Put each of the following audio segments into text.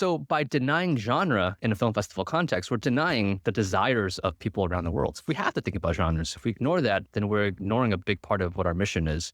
So by denying genre in a film festival context, we're denying the desires of people around the world. So we have to think about genres. If we ignore that, then we're ignoring a big part of what our mission is.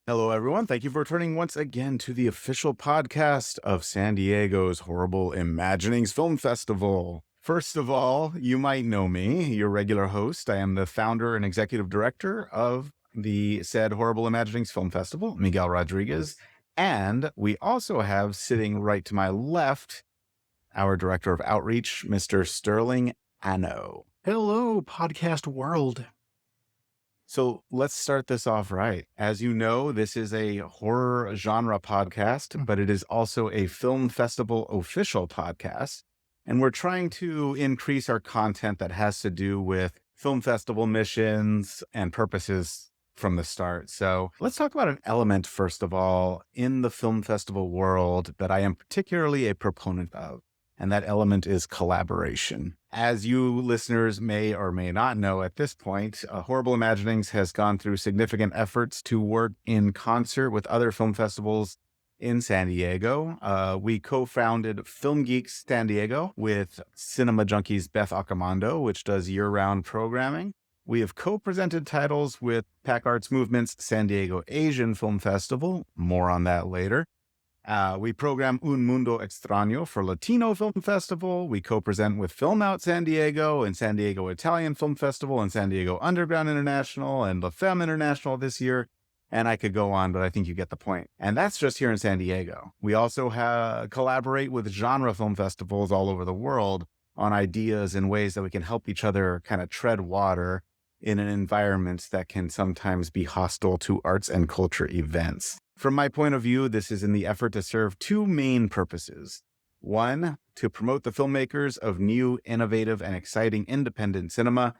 Hello, everyone. Thank you for returning once again to the official podcast of San Diego's Horrible Imaginings Film Festival. First of all, you might know me, your regular host. I am the founder and executive director of the said Horrible Imaginings Film Festival, Miguel Rodriguez. And we also have sitting right to my left, our director of outreach, Mr. Sterling Anno. Hello, podcast world. So let's start this off right. As you know, this is a horror genre podcast, but it is also a film festival official podcast. And we're trying to increase our content that has to do with film festival missions and purposes from the start. So let's talk about an element, first of all, in the film festival world that I am particularly a proponent of. And that element is collaboration. As you listeners may or may not know at this point, Horrible Imaginings has gone through significant efforts to work in concert with other film festivals in San Diego. We co-founded Film Geeks San Diego with Cinema Junkies Beth Accomando, which does year-round programming. We have co-presented titles with Pac Arts Movement's San Diego Asian Film Festival. More on that later. We program Un Mundo Extraño for Latino Film Festival. We co-present with Film Out San Diego and San Diego Italian Film Festival and San Diego Underground International and La Femme International this year. And I could go on, but I think you get the point. And that's just here in San Diego. We also collaborate with genre film festivals all over the world on ideas and ways that we can help each other kind of tread water in an environment that can sometimes be hostile to arts and culture events. From my point of view, this is in the effort to serve two main purposes. One, to promote the filmmakers of new, innovative, and exciting independent cinema.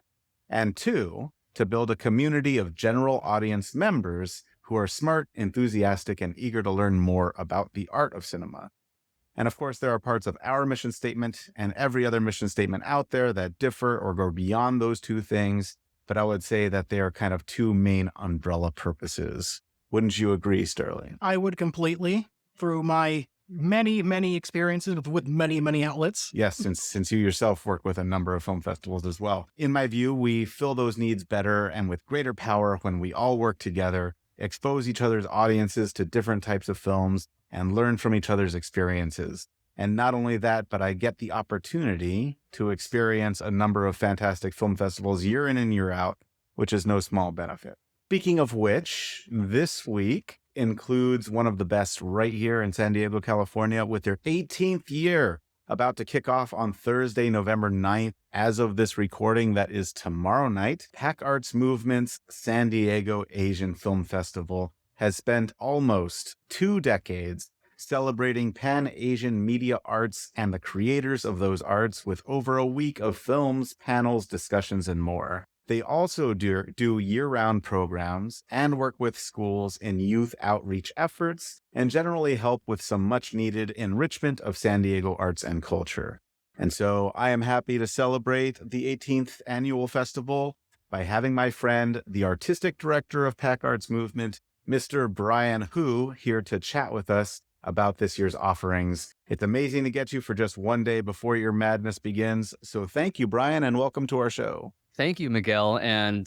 And two, to build a community of general audience members who are smart, enthusiastic, and eager to learn more about the art of cinema. And of course, there are parts of our mission statement and every other mission statement out there that differ or go beyond those two things. But I would say that they are kind of two main umbrella purposes. Wouldn't you agree, Sterling? I would completely, through my many experiences with many outlets. Yes, since you yourself work with a number of film festivals as well. In my view, we fill those needs better and with greater power when we all work together, expose each other's audiences to different types of films, and learn from each other's experiences. And not only that, but I get the opportunity to experience a number of fantastic film festivals year in and year out, which is no small benefit. Speaking of which, this week includes one of the best right here in San Diego, California, with their 18th year about to kick off on Thursday, November 9th. As of this recording, that is tomorrow night. Pac Arts Movement's San Diego Asian Film Festival has spent almost 2 decades celebrating Pan-Asian media arts and the creators of those arts with over a week of films, panels, discussions, and more. They also do year-round programs and work with schools in youth outreach efforts and generally help with some much-needed enrichment of San Diego arts and culture. And so I am happy to celebrate the 18th annual festival by having my friend, the artistic director of Pac Arts Movement, Mr. Brian Hu, here to chat with us about this year's offerings. It's amazing to get you for just one day before your madness begins. So thank you, Brian, and welcome to our show. Thank you, Miguel. And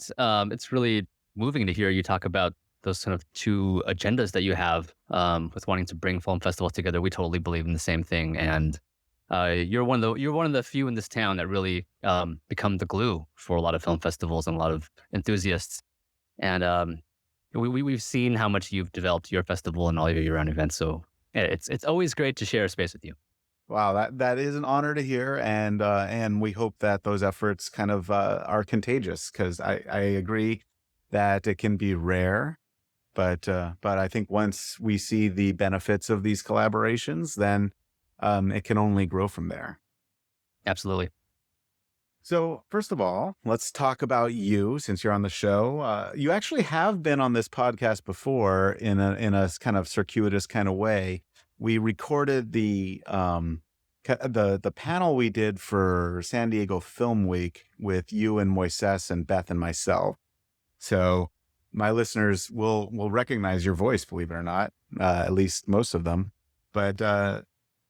it's really moving to hear you talk about those kind of two agendas that you have with wanting to bring film festivals together. We totally believe in the same thing. And you're one of the few in this town that really become the glue for a lot of film festivals and a lot of enthusiasts. And we've seen how much you've developed your festival and all your year-round events. So it's always great to share a space with you. Wow, that is an honor to hear, and we hope that those efforts kind of are contagious, because I agree that it can be rare But I think once we see the benefits of these collaborations, then it can only grow from there. Absolutely. So first of all, let's talk about you since you're on the show. You actually have been on this podcast before in a kind of circuitous kind of way. We recorded the panel we did for San Diego Film Week with you and Moises and Beth and myself. So my listeners will recognize your voice, believe it or not, at least most of them. But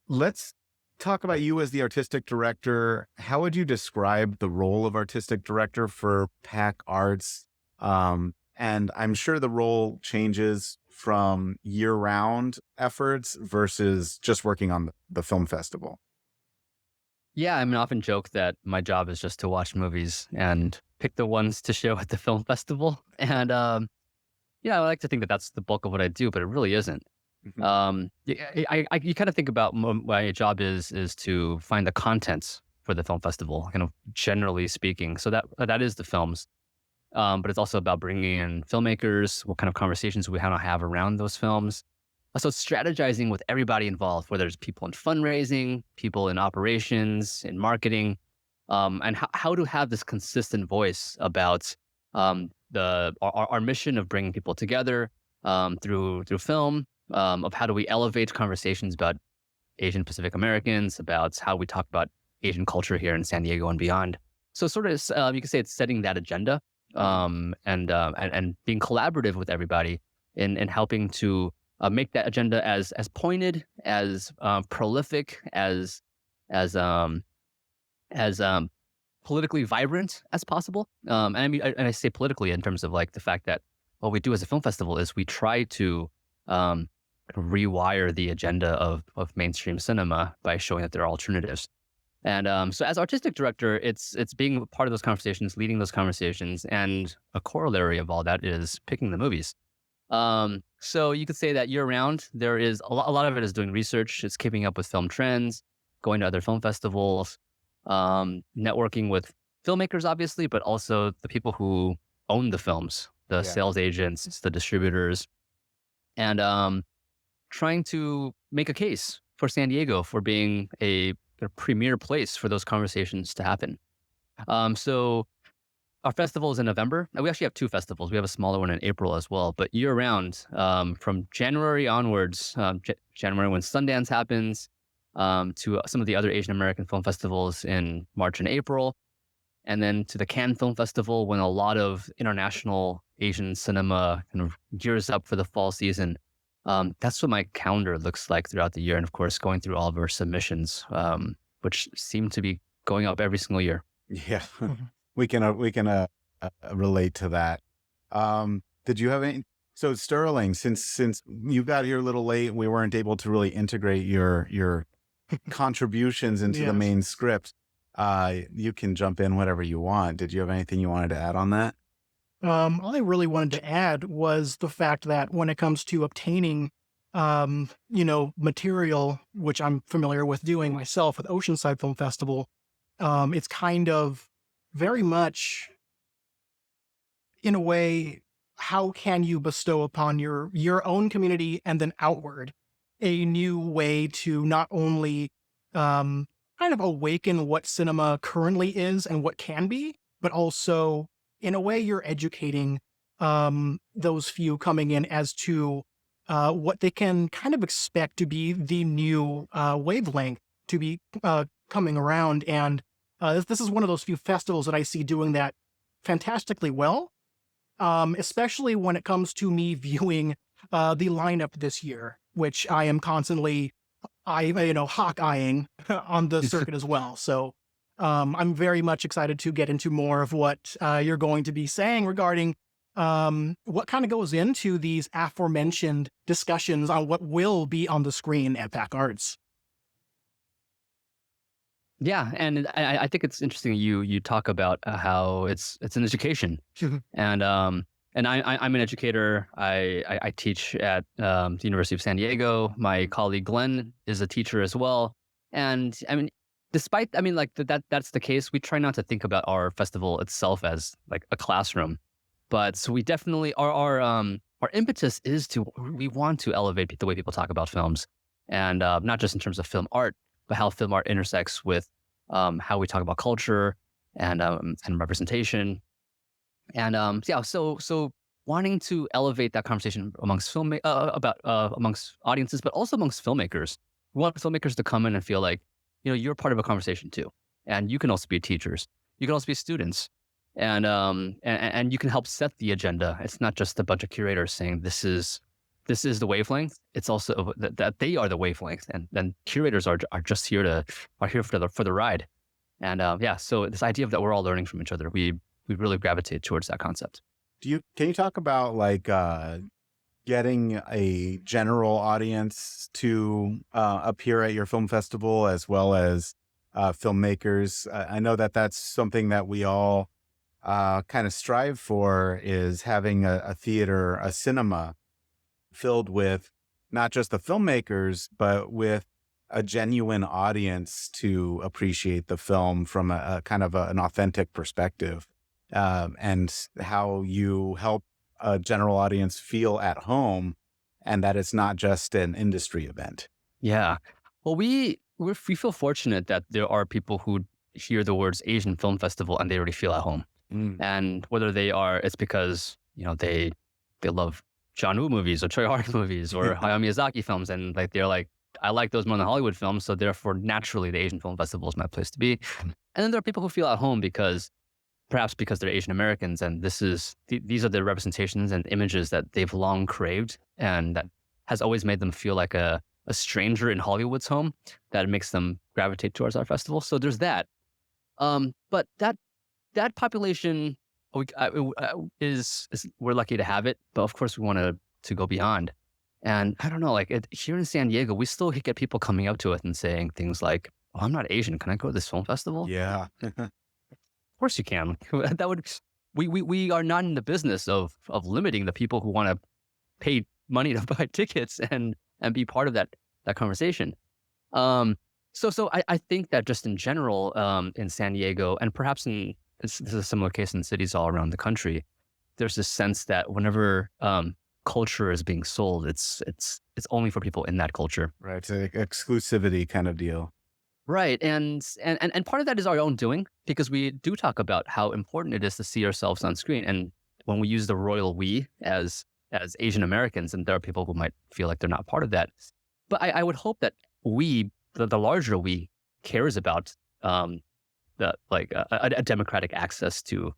let's talk about you as the artistic director. How would you describe the role of artistic director for PAC Arts? And I'm sure the role changes from year-round efforts versus just working on the film festival. Yeah, I mean, I often joke that my job is just to watch movies and pick the ones to show at the film festival. And I like to think that that's the bulk of what I do, but it really isn't. Mhm. You kind of think about my job is to find the contents for the film festival, kind of generally speaking. So that is the films, but it's also about bringing in filmmakers, what kind of conversations we want to have around those films. So it's strategizing with everybody involved, whether it's people in fundraising, people in operations, in marketing, and how to have this consistent voice about our mission of bringing people together through film. Of how do we elevate conversations about Asian Pacific Americans, about how we talk about Asian culture here in San Diego and beyond. So sort of, you could say it's setting that agenda and being collaborative with everybody in helping to make that agenda as pointed, as prolific, as politically vibrant as possible. And I mean, I say politically in terms of like the fact that what we do as a film festival is we try to rewire the agenda of mainstream cinema by showing that there are alternatives. And so as artistic director, it's being part of those conversations, leading those conversations, and a corollary of all that is picking the movies. So you could say that year round, there is a lot of it is doing research. It's keeping up with film trends, going to other film festivals, networking with filmmakers, obviously, but also the people who own the films, the sales agents, the distributors, and trying to make a case for San Diego for being a premier place for those conversations to happen. So our festival is in November. We actually have two festivals. We have a smaller one in April as well, but year round, from January onwards, January when Sundance happens, to some of the other Asian American film festivals in March and April, and then to the Cannes Film Festival when a lot of international Asian cinema kind of gears up for the fall season. That's what my calendar looks like throughout the year. And of course, going through all of our submissions, which seem to be going up every single year. Yeah, we can relate to that. Did you have any? So Sterling, since you got here a little late, we weren't able to really integrate your contributions into the main script. You can jump in whatever you want. Did you have anything you wanted to add on that? All I really wanted to add was the fact that when it comes to obtaining, material, which I'm familiar with doing myself with Oceanside Film Festival, it's kind of very much, in a way, how can you bestow upon your own community and then outward a new way to not only kind of awaken what cinema currently is and what can be, but also in a way you're educating those few coming in as to what they can kind of expect to be the new wavelength to be coming around. And this is one of those few festivals that I see doing that fantastically well, especially when it comes to me viewing the lineup this year, which I am constantly hawk-eyeing on the circuit as well. So I'm very much excited to get into more of what you're going to be saying regarding what kind of goes into these aforementioned discussions on what will be on the screen at PAC Arts. Yeah, and I think it's interesting you talk about how it's an education, and I'm an educator. I teach at the University of San Diego. My colleague Glenn is a teacher as well, and I mean, that's the case. We try not to think about our festival itself as like a classroom, But so we definitely our impetus is we want to elevate the way people talk about films, and not just in terms of film art, but how film art intersects with how we talk about culture and representation. And so wanting to elevate that conversation amongst amongst audiences, but also amongst filmmakers. We want filmmakers to come in and feel like, you're part of a conversation too, and you can also be teachers, you can also be students, and you can help set the agenda. It's not just a bunch of curators saying this is the wavelength. It's also that they are the wavelength, and then curators are just here for the ride. And so this idea of that we're all learning from each other, we really gravitate towards that concept. Can you talk about like getting a general audience to appear at your film festival as well as filmmakers? I know that that's something that we all kind of strive for, is having a theater, a cinema filled with not just the filmmakers, but with a genuine audience to appreciate the film from a kind of an authentic perspective. And how you help a general audience feel at home, and that it's not just an industry event. Yeah. Well, we feel fortunate that there are people who hear the words Asian Film Festival and they already feel at home. And whether it's because, they love John Woo movies or Choi Hark movies or Hayao Miyazaki films, and like they're like, I like those more than Hollywood films, so therefore naturally the Asian Film Festival is my place to be. And then there are people who feel at home perhaps because they're Asian Americans, and these are the representations and images that they've long craved, and that has always made them feel like a stranger in Hollywood's home, that makes them gravitate towards our festival. So there's that. But that population is we're lucky to have it, but of course we want to go beyond. And I don't know, like here in San Diego, we still get people coming up to us and saying things like, "Oh, I'm not Asian. Can I go to this film festival?" Yeah. Of course you can. We are not in the business of limiting the people who want to pay money to buy tickets and be part of that conversation. So I think that just in general, in San Diego, and perhaps this is a similar case in cities all around the country, there's this sense that whenever culture is being sold, it's only for people in that culture. Right. It's an exclusivity kind of deal. Right. And part of that is our own doing, because we do talk about how important it is to see ourselves on screen. And when we use the royal we as Asian Americans, and there are people who might feel like they're not part of that. But I would hope that the larger we, cares about a democratic access to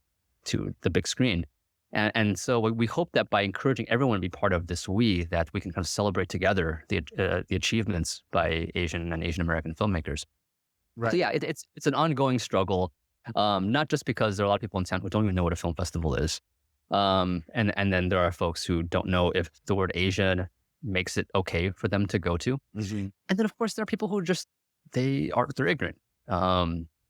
the big screen. And so we hope that by encouraging everyone to be part of this we, that we can kind of celebrate together the achievements by Asian and Asian American filmmakers. Right. So yeah, it's an ongoing struggle, not just because there are a lot of people in town who don't even know what a film festival is. And then there are folks who don't know if the word Asian makes it okay for them to go to. Mm-hmm. And then of course there are people who they're ignorant.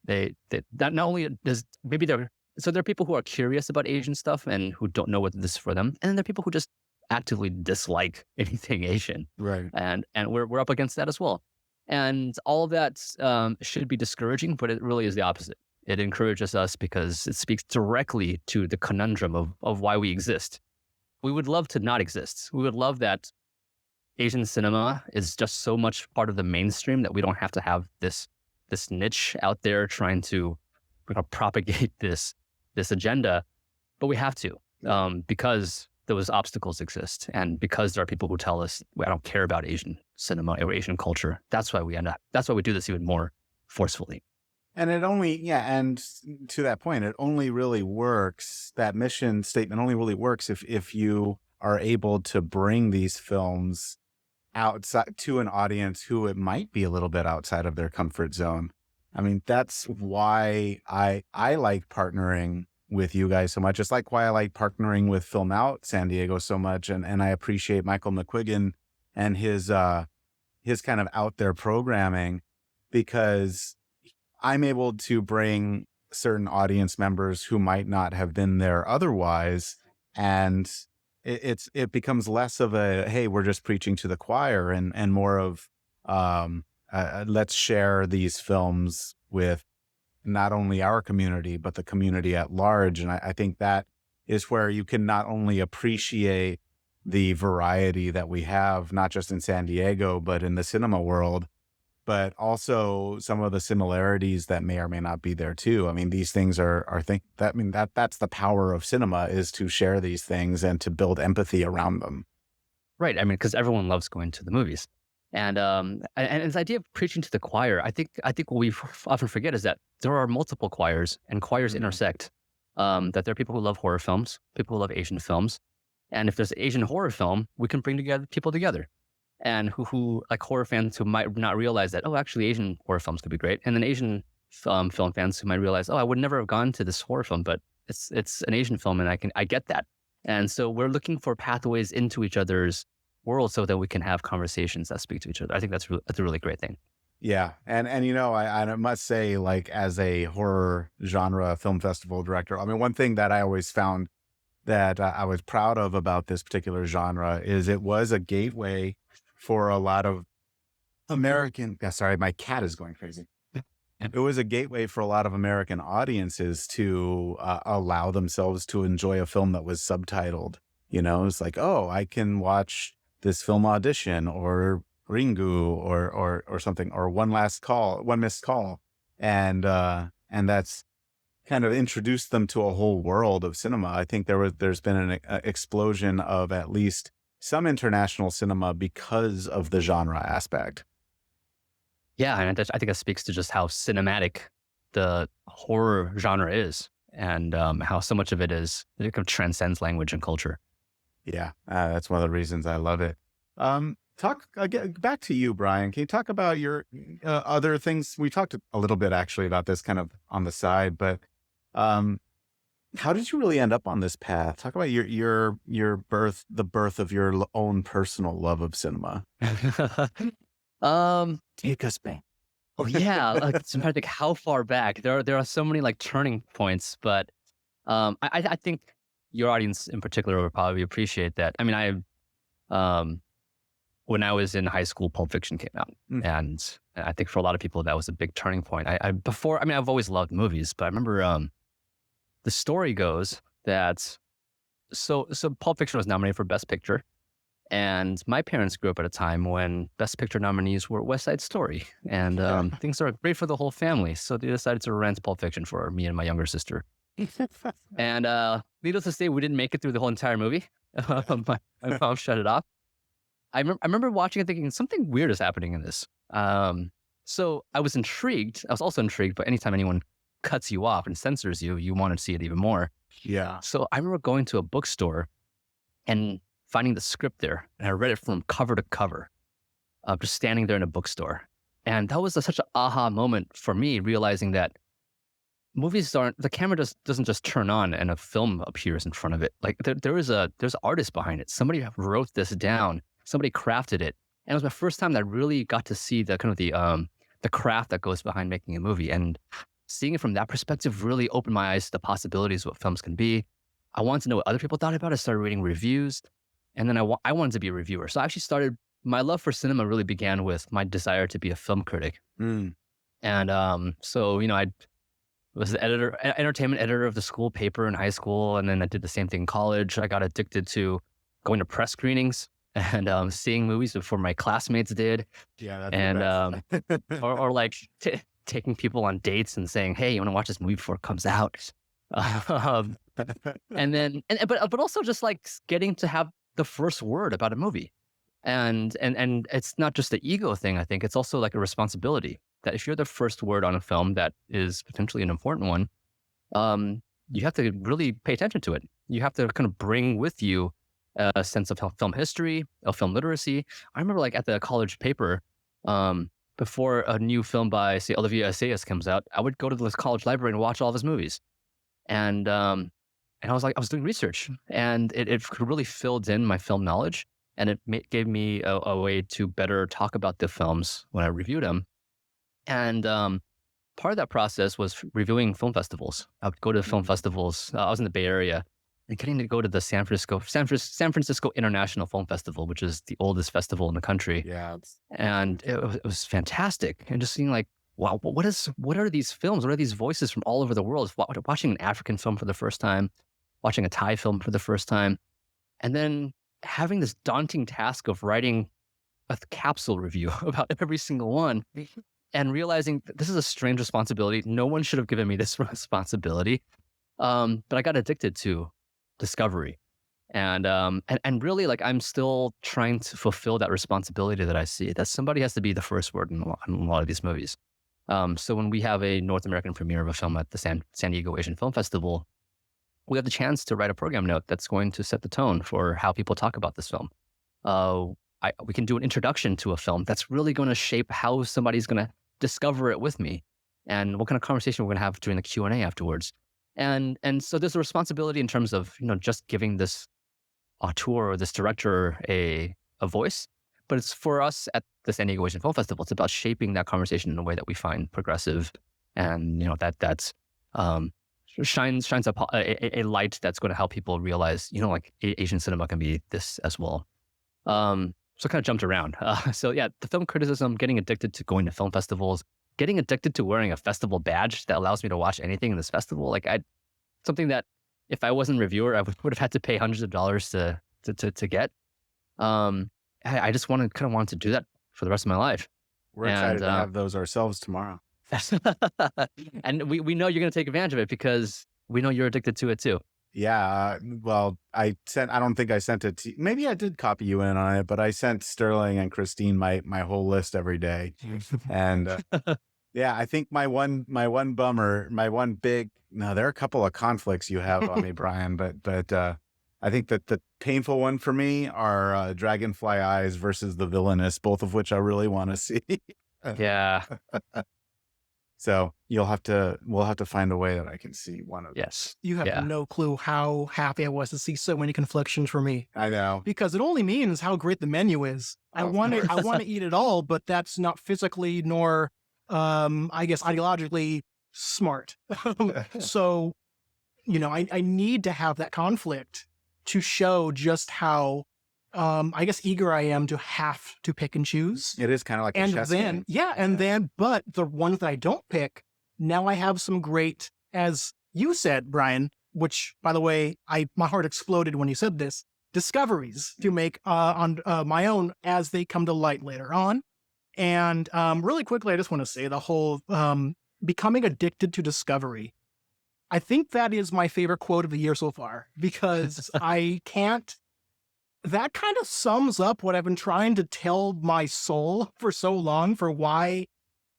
They that not only does maybe they're so there are people who are curious about Asian stuff and who don't know what this is for them, and then there are people who just actively dislike anything Asian. Right. And we're up against that as well. And all of that should be discouraging, but it really is the opposite. It encourages us because it speaks directly to the conundrum of why we exist. We would love to not exist. We would love that Asian cinema is just so much part of the mainstream that we don't have to have this niche out there trying to propagate this agenda, but we have to because those obstacles exist, and because there are people who tell us, I don't care about Asian cinema or Asian culture. That's why we do this even more forcefully. And and to that point, it only really works, that mission statement only really works if you are able to bring these films outside to an audience who it might be a little bit outside of their comfort zone. I mean, that's why I like partnering with you guys so much. It's like why I like partnering with Film Out San Diego so much. And I appreciate Michael McQuiggan and his kind of out there programming, because I'm able to bring certain audience members who might not have been there otherwise. And it becomes less of a, hey, we're just preaching to the choir, and more of, let's share these films with not only our community, but the community at large. And I think that is where you can not only appreciate the variety that we have, not just in San Diego, but in the cinema world, but also some of the similarities that may or may not be there too. I mean, these things that's the power of cinema, is to share these things and to build empathy around them. Right. I mean, because everyone loves going to the movies. And this idea of preaching to the choir, I think what we often forget is that there are multiple choirs, and choirs intersect. That there are people who love horror films, people who love Asian films, and if there's an Asian horror film, we can bring people together, and who like horror fans who might not realize that, oh, actually Asian horror films could be great, and then Asian film fans who might realize, oh, I would never have gone to this horror film, but it's an Asian film, and I get that. And so we're looking for pathways into each other's world so that we can have conversations that speak to each other. I think that's a really great thing. Yeah. And I must say, like, as a horror genre film festival director, I mean, one thing that I always found that I was proud of about this particular genre is it was a gateway for a lot of American, sorry, my cat is going crazy. It was a gateway for a lot of American audiences to allow themselves to enjoy a film that was subtitled. It's like, oh, I can watch this film Audition or Ringu or something, or One Missed Call. And that's kind of introduced them to a whole world of cinema. I think there's been an explosion of at least some international cinema because of the genre aspect. Yeah, and I think that speaks to just how cinematic the horror genre is, and how so much of it transcends language and culture. Yeah, that's one of the reasons I love it. Talk again, back to you, Brian. Can you talk about your other things? We talked a little bit actually about this kind of on the side, but how did you really end up on this path? Talk about your birth, the birth of your own personal love of cinema. Take us back. Oh yeah, like, it's hard to think how far back. There are so many like turning points, but I think your audience in particular would probably appreciate that. I mean, when I was in high school, Pulp Fiction came out, and I think for a lot of people that was a big turning point. I've always loved movies, but I remember the story goes that so Pulp Fiction was nominated for Best Picture. And my parents grew up at a time when Best Picture nominees were West Side Story, and things are great for the whole family. So they decided to rent Pulp Fiction for me and my younger sister. And needless to say, we didn't make it through the whole entire movie. My mom shut it off. I remember watching it thinking something weird is happening in this. So I was intrigued. I was also intrigued, but anytime anyone cuts you off and censors you, you want to see it even more. Yeah. So I remember going to a bookstore and finding the script there, and I read it from cover to cover, just standing there in a bookstore. And that was such an aha moment for me, realizing that movies the camera doesn't just turn on and a film appears in front of it. Like there's an artist behind it. Somebody wrote this down, somebody crafted it. And it was my first time that I really got to see the kind of the craft that goes behind making a movie. And seeing it from that perspective really opened my eyes to the possibilities of what films can be. I wanted to know what other people thought about it. I started reading reviews. And then I wanted to be a reviewer. So I actually my love for cinema really began with my desire to be a film critic. And so, I was the entertainment editor of the school paper in high school. And then I did the same thing in college. I got addicted to going to press screenings and seeing movies before my classmates did. Yeah, that's or like taking people on dates and saying, hey, you want to watch this movie before it comes out? But also just like getting to have the first word about a movie. And it's not just the ego thing. I think it's also like a responsibility that if you're the first word on a film that is potentially an important one, you have to really pay attention to it. You have to kind of bring with you a sense of film history, of film literacy. I remember like at the college paper, before a new film by, say, Olivier Assayas comes out, I would go to the college library and watch all of his movies. And I was doing research, and it really filled in my film knowledge, and it gave me a way to better talk about the films when I reviewed them. And part of that process was reviewing film festivals. I would go to film festivals. I was in the Bay Area, and getting to go to the San Francisco International Film Festival, which is the oldest festival in the country. Yeah, and it was fantastic, and just seeing like, wow, what are these films? What are these voices from all over the world? Watching an African film for the first time, watching a Thai film for the first time, and then having this daunting task of writing a capsule review about every single one, and realizing that this is a strange responsibility. No one should have given me this responsibility. But I got addicted to discovery. And really, like, I'm still trying to fulfill that responsibility that I see, that somebody has to be the first word in a lot of these movies. So when we have a North American premiere of a film at the San Diego Asian Film Festival, we have the chance to write a program note that's going to set the tone for how people talk about this film. We can do an introduction to a film that's really going to shape how somebody's going to discover it with me, and what kind of conversation we're going to have during the Q&A afterwards. And so there's a responsibility in terms of, just giving this auteur or this director a voice, but it's for us at the San Diego Asian Film Festival. It's about shaping that conversation in a way that we find progressive, and that's shines a light that's going to help people realize, like, Asian cinema can be this as well. So I kind of jumped around. So yeah, the film criticism, getting addicted to going to film festivals, getting addicted to wearing a festival badge that allows me to watch anything in this festival. Like, something that if I wasn't a reviewer, I would have had to pay hundreds of dollars to get. I just wanted to do that for the rest of my life. We're excited to have those ourselves tomorrow. And we know you're going to take advantage of it because we know you're addicted to it too. Yeah. Well, I don't think I sent it to, maybe I did copy you in on it, but I sent Sterling and Christine my whole list every day. And yeah, I think my one bummer, there are a couple of conflicts you have on me, Brian, but I think that the painful one for me are Dragonfly Eyes versus the Villainess, both of which I really want to see. Yeah. So we'll have to find a way that I can see one of them. Yes. You have no clue how happy I was to see so many conflictions for me. I know. Because it only means how great the menu is. I want to eat it all, but that's not physically nor, I guess, ideologically smart. So, I need to have that conflict to show just how, I guess, eager I am to have to pick and choose. It is kind of like a chess game. But the ones that I don't pick, now I have some great, as you said, Brian, which, by the way, my heart exploded when you said this, discoveries to make on my own as they come to light later on. And really quickly, I just want to say the whole becoming addicted to discovery. I think that is my favorite quote of the year so far, because that kind of sums up what I've been trying to tell my soul for so long, for why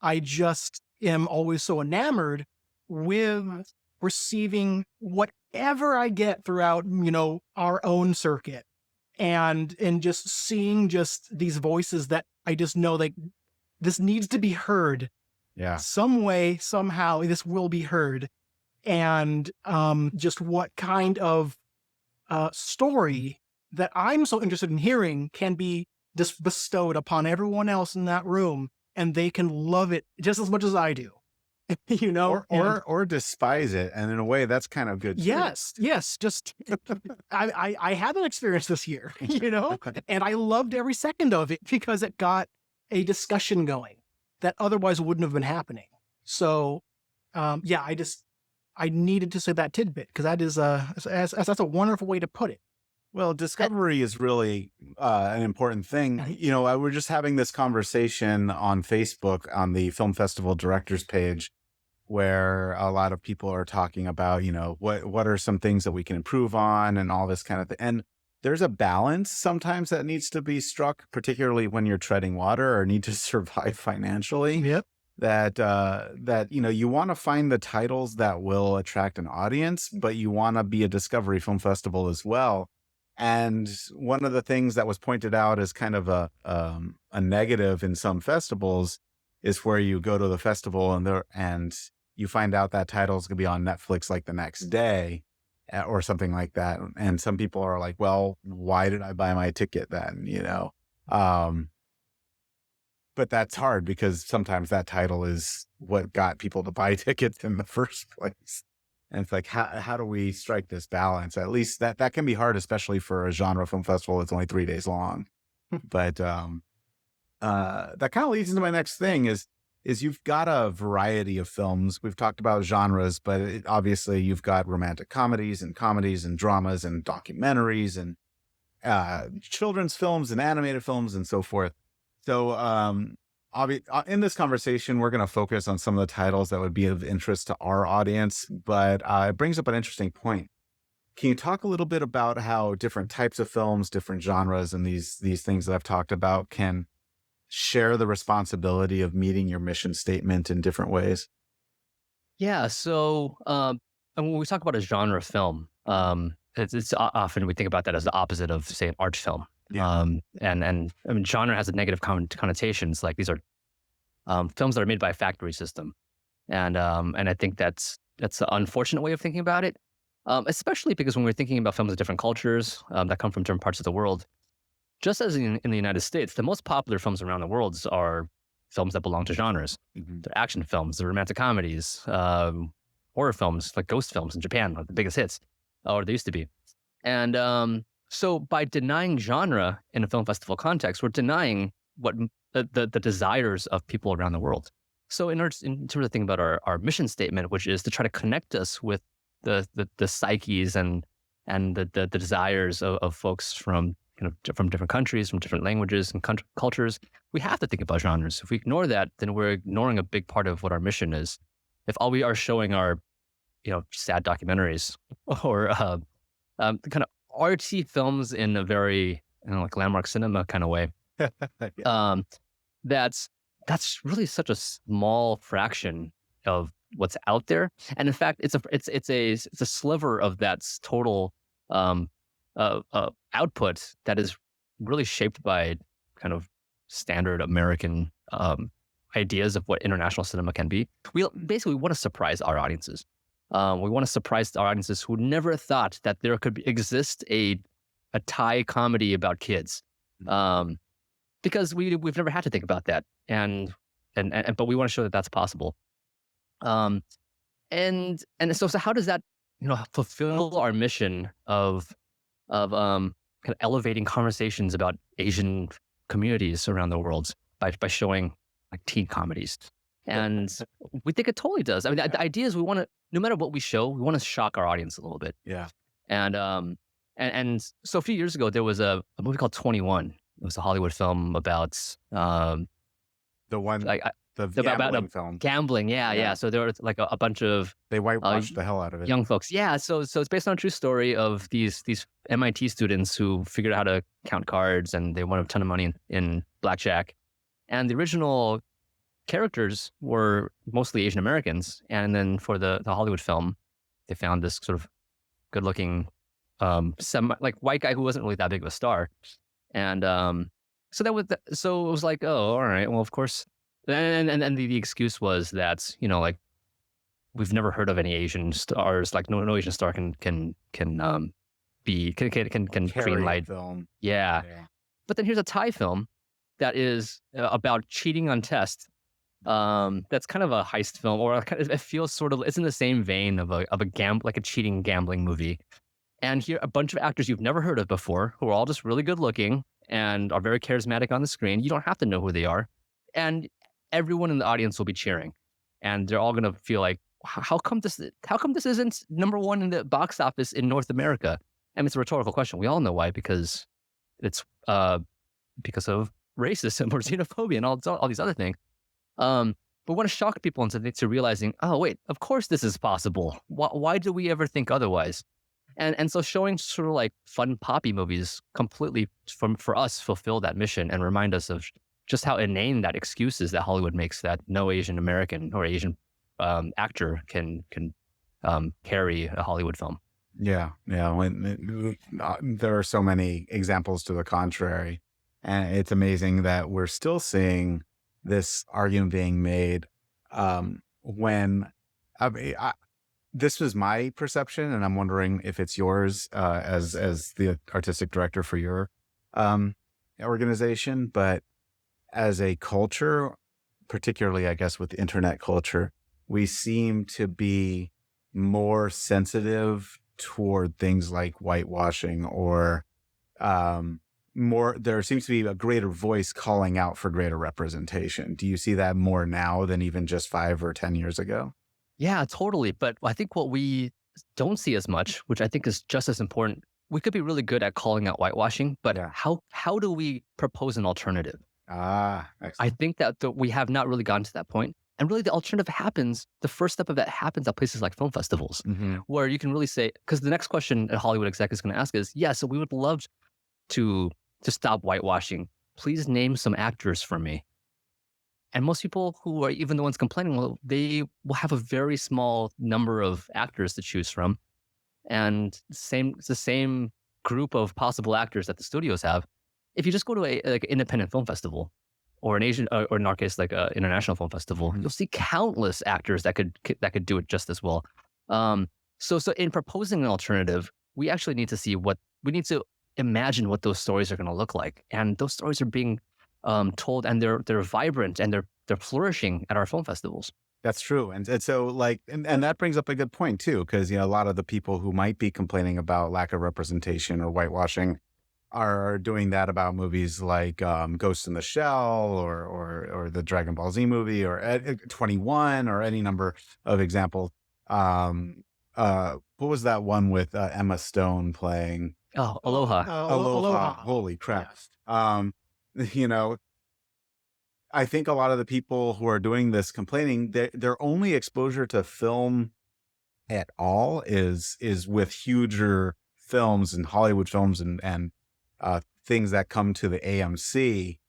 I just am always so enamored with receiving whatever I get throughout, our own circuit, and just seeing just these voices that I just know, like, this needs to be heard. Yeah. Some way, somehow, this will be heard. And just what kind of story that I'm so interested in hearing can be just bestowed upon everyone else in that room, and they can love it just as much as I do. Or despise it, and in a way that's kind of good too. Yes. Just I had an experience this year, and I loved every second of it because it got a discussion going that otherwise wouldn't have been happening. So, I needed to say that tidbit because that is that's a wonderful way to put it. Well, discovery is really an important thing. We're just having this conversation on Facebook on the Film Festival Directors page, where a lot of people are talking about, what are some things that we can improve on and all this kind of thing. And there's a balance sometimes that needs to be struck, particularly when you're treading water or need to survive financially. Yep. That you want to find the titles that will attract an audience, but you want to be a discovery film festival as well. And one of the things that was pointed out as kind of a negative in some festivals is where you go to the festival and you find out that title is going to be on Netflix like the next day or something like that. And some people are like, well, why did I buy my ticket then? But that's hard because sometimes that title is what got people to buy tickets in the first place. And it's like, how do we strike this balance? At least that can be hard, especially for a genre film festival that's only 3 days long. But that kind of leads into my next thing is is you've got a variety of films. We've talked about genres, but obviously you've got romantic comedies and dramas and documentaries and children's films and animated films and so forth. So in this conversation, we're going to focus on some of the titles that would be of interest to our audience, but it brings up an interesting point. Can you talk a little bit about how different types of films, different genres, and these things that I've talked about can share the responsibility of meeting your mission statement in different ways? Yeah. So, and when we talk about a genre film, it's often we think about that as the opposite of, say, an art film. Yeah. And I mean, genre has a negative connotations. Like these are films that are made by a factory system, and I think that's an unfortunate way of thinking about it, especially because when we're thinking about films of different cultures that come from different parts of the world. Just as in the United States, the most popular films around the world are films that belong to genres. Mhm. They're action films, they're romantic comedies, horror films, like ghost films in Japan, like the biggest hits, or they used to be. And so by denying genre in a film festival context, we're denying what the desires of people around the world. So in terms of thinking about our mission statement, which is to try to connect us with the psyches and the desires of folks from from different countries, from different languages and cultures, we have to think about genres. If we ignore that, then we're ignoring a big part of what our mission is. If all we are showing are, sad documentaries or kind of artsy films in a very, like landmark cinema kind of way, Yeah. that's really such a small fraction of what's out there. And in fact, it's a sliver of that total output that is really shaped by kind of standard American ideas of what international cinema can be. We basically want to surprise our audiences. We want to surprise our audiences who never thought that there could exist a Thai comedy about kids, because we've never had to think about that, and but we want to show that that's possible. And so how does that fulfill our mission of kind of elevating conversations about Asian communities around the world by showing like teen comedies? And we think it totally does. I mean, the idea is we want to, no matter what we show, we want to shock our audience a little bit. Yeah. And so a few years ago, there was a movie called 21. It was a Hollywood film about The one, like the about gambling film. gambling. Yeah. Yeah. So there was like a bunch of They whitewashed the hell out of it. young folks. Yeah. So it's based on a true story of these MIT students who figured out how to count cards, and they won a ton of money in blackjack. And the original characters were mostly Asian Americans. And then for the Hollywood film, they found this sort of good looking, like white guy who wasn't really that big of a star. And so so it was like, oh, all right, well, of course. And the excuse was that, like, we've never heard of any Asian stars, like no Asian star can Carry green a light. film. Yeah. Yeah. But then here's a Thai film that is about cheating on tests. That's kind of a heist film, or it feels sort of, it's in the same vein of a like a cheating gambling movie. And here, a bunch of actors you've never heard of before, who are all just really good looking and are very charismatic on the screen. You don't have to know who they are, and everyone in the audience will be cheering, and they're all going to feel like, how come this isn't number one in the box office in North America? And it's a rhetorical question. We all know why, because it's because of racism or xenophobia and all these other things. But we want to shock people into realizing, oh wait, of course this is possible. Why do we ever think otherwise? And so showing sort of like fun poppy movies completely for us fulfill that mission and remind us of just how inane that excuse is that Hollywood makes, that no Asian American or Asian actor can carry a Hollywood film. Yeah. There are so many examples to the contrary. And it's amazing that we're still seeing this argument being made when this was my perception, and I'm wondering if it's yours as the artistic director for your organization. But as a culture, particularly, I guess, with internet culture, we seem to be more sensitive toward things like whitewashing or there seems to be a greater voice calling out for greater representation. Do you see that more now than even just 5 or 10 years ago? Yeah, totally. But I think what we don't see as much, which I think is just as important, we could be really good at calling out whitewashing, but Yeah. how do we propose an alternative? Ah, I excellent. think that we have not really gotten to that point. And really, the alternative happens, the first step of that happens at places like film festivals, Mm-hmm. where you can really say, because the next question a Hollywood exec is going to ask is, yeah, so we would love to stop whitewashing. Please name some actors for me. And most people who are even the ones complaining, well, they will have a very small number of actors to choose from. And it's the same group of possible actors that the studios have. If you just go to a like an independent film festival or an Asian, or in our case, like an international film festival, Mhm. you'll see countless actors that could do it just as well. So in proposing an alternative, we actually need to see we need to imagine what those stories are going to look like, and those stories are being told, and they're vibrant and they're flourishing at our film festivals. That's true. And so like, and that brings up a good point too, because, a lot of the people who might be complaining about lack of representation or whitewashing are doing that about movies like Ghost in the Shell or the Dragon Ball Z movie or 21 or any number of examples. What was that one with Emma Stone playing Oh, aloha. Aloha? Holy crap. Yes. You know, I think a lot of the people who are doing this complaining, their only exposure to film at all is with huger films and Hollywood films and things that come to the AMC.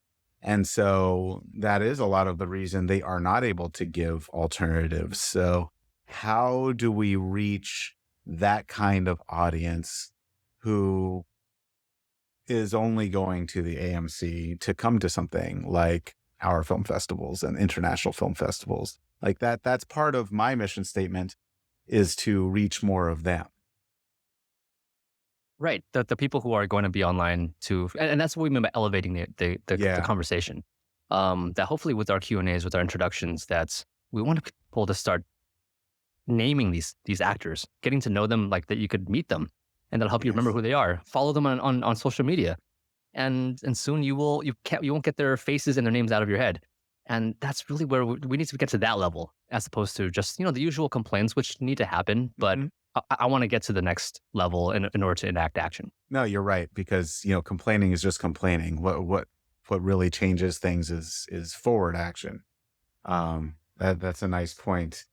And so that is a lot of the reason they are not able to give alternatives. So how do we reach that kind of audience who is only going to the AMC to come to something like our film festivals and international film festivals? Like that's part of my mission statement, is to reach more of them. Right. The people who are going to be online too, and that's what we mean by elevating the Yeah. conversation. That hopefully with our Q&As, with our introductions, that's we want people to start naming these actors, getting to know them, like that you could meet them, and that'll help you remember Yes. who they are. Follow them on social media, and soon you won't get their faces and their names out of your head. And that's really where we need to get to that level, as opposed to just the usual complaints, which need to happen, but Mhm. I want to get to the next level in order to enact action. No, you're right, because complaining is just complaining. What really changes things is forward action. That's a nice point.